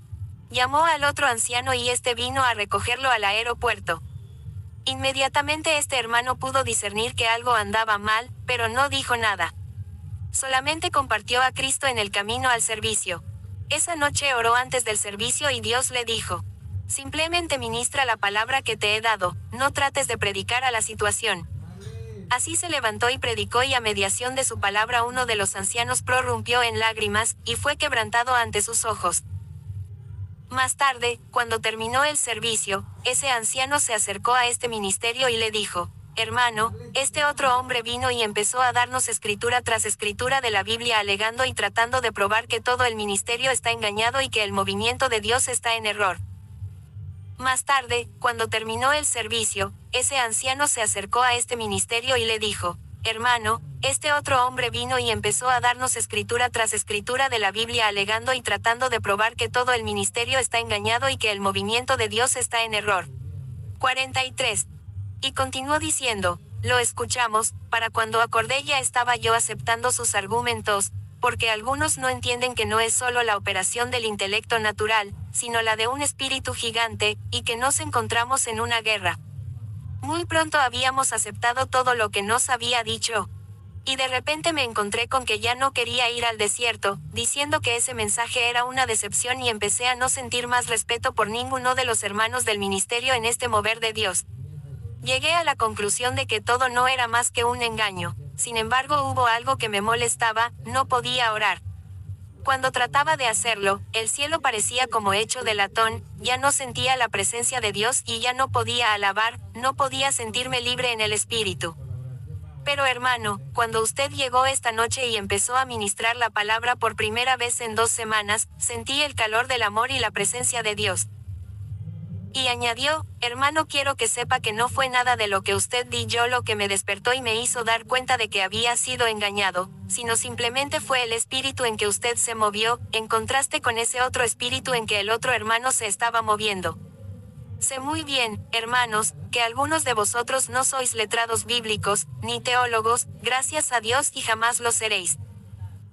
Llamó al otro anciano y este vino a recogerlo al aeropuerto. Inmediatamente este hermano pudo discernir que algo andaba mal, pero no dijo nada. Solamente compartió a Cristo en el camino al servicio. Esa noche oró antes del servicio y Dios le dijo: simplemente ministra la palabra que te he dado, no trates de predicar a la situación. Así se levantó y predicó, y a mediación de su palabra uno de los ancianos prorrumpió en lágrimas, y fue quebrantado ante sus ojos. Más tarde, cuando terminó el servicio, ese anciano se acercó a este ministerio y le dijo: hermano, este otro hombre vino y empezó a darnos escritura tras escritura de la Biblia, alegando y tratando de probar que todo el ministerio está engañado y que el movimiento de Dios está en error. Más tarde, cuando terminó el servicio, ese anciano se acercó a este ministerio y le dijo: hermano, este otro hombre vino y empezó a darnos escritura tras escritura de la Biblia, alegando y tratando de probar que todo el ministerio está engañado y que el movimiento de Dios está en error. 43. Y continuó diciendo: lo escuchamos, para cuando acordé ya estaba yo aceptando sus argumentos, porque algunos no entienden que no es solo la operación del intelecto natural, sino la de un espíritu gigante, y que nos encontramos en una guerra. Muy pronto habíamos aceptado todo lo que nos había dicho. Y de repente me encontré con que ya no quería ir al desierto, diciendo que ese mensaje era una decepción, y empecé a no sentir más respeto por ninguno de los hermanos del ministerio en este mover de Dios. Llegué a la conclusión de que todo no era más que un engaño. Sin embargo, hubo algo que me molestaba: no podía orar. Cuando trataba de hacerlo, el cielo parecía como hecho de latón, ya no sentía la presencia de Dios y ya no podía alabar, no podía sentirme libre en el espíritu. Pero hermano, cuando usted llegó esta noche y empezó a ministrar la palabra por primera vez en 2 semanas, sentí el calor del amor y la presencia de Dios. Y añadió: hermano, quiero que sepa que no fue nada de lo que usted dijo lo que me despertó y me hizo dar cuenta de que había sido engañado, sino simplemente fue el espíritu en que usted se movió, en contraste con ese otro espíritu en que el otro hermano se estaba moviendo. Sé muy bien, hermanos, que algunos de vosotros no sois letrados bíblicos, ni teólogos, gracias a Dios, y jamás lo seréis.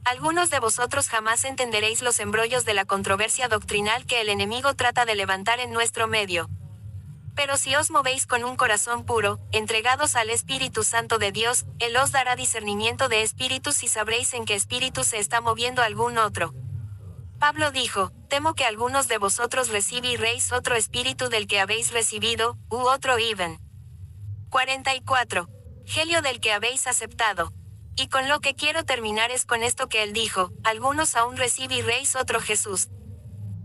Algunos de vosotros jamás entenderéis los embrollos de la controversia doctrinal que el enemigo trata de levantar en nuestro medio. Pero si os movéis con un corazón puro, entregados al Espíritu Santo de Dios, Él os dará discernimiento de espíritus y sabréis en qué espíritu se está moviendo algún otro. Pablo dijo: temo que algunos de vosotros recibiréis otro espíritu del que habéis recibido, u otro even. 44. Gelio del que habéis aceptado. Y con lo que quiero terminar es con esto que él dijo: algunos aún recibiréis otro Jesús.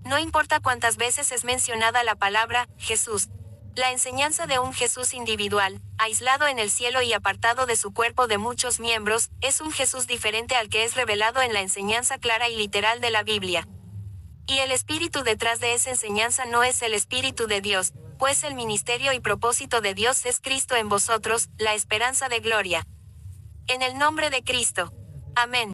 No importa cuántas veces es mencionada la palabra Jesús. La enseñanza de un Jesús individual, aislado en el cielo y apartado de su cuerpo de muchos miembros, es un Jesús diferente al que es revelado en la enseñanza clara y literal de la Biblia. Y el espíritu detrás de esa enseñanza no es el Espíritu de Dios, pues el ministerio y propósito de Dios es Cristo en vosotros, la esperanza de gloria. En el nombre de Cristo. Amén.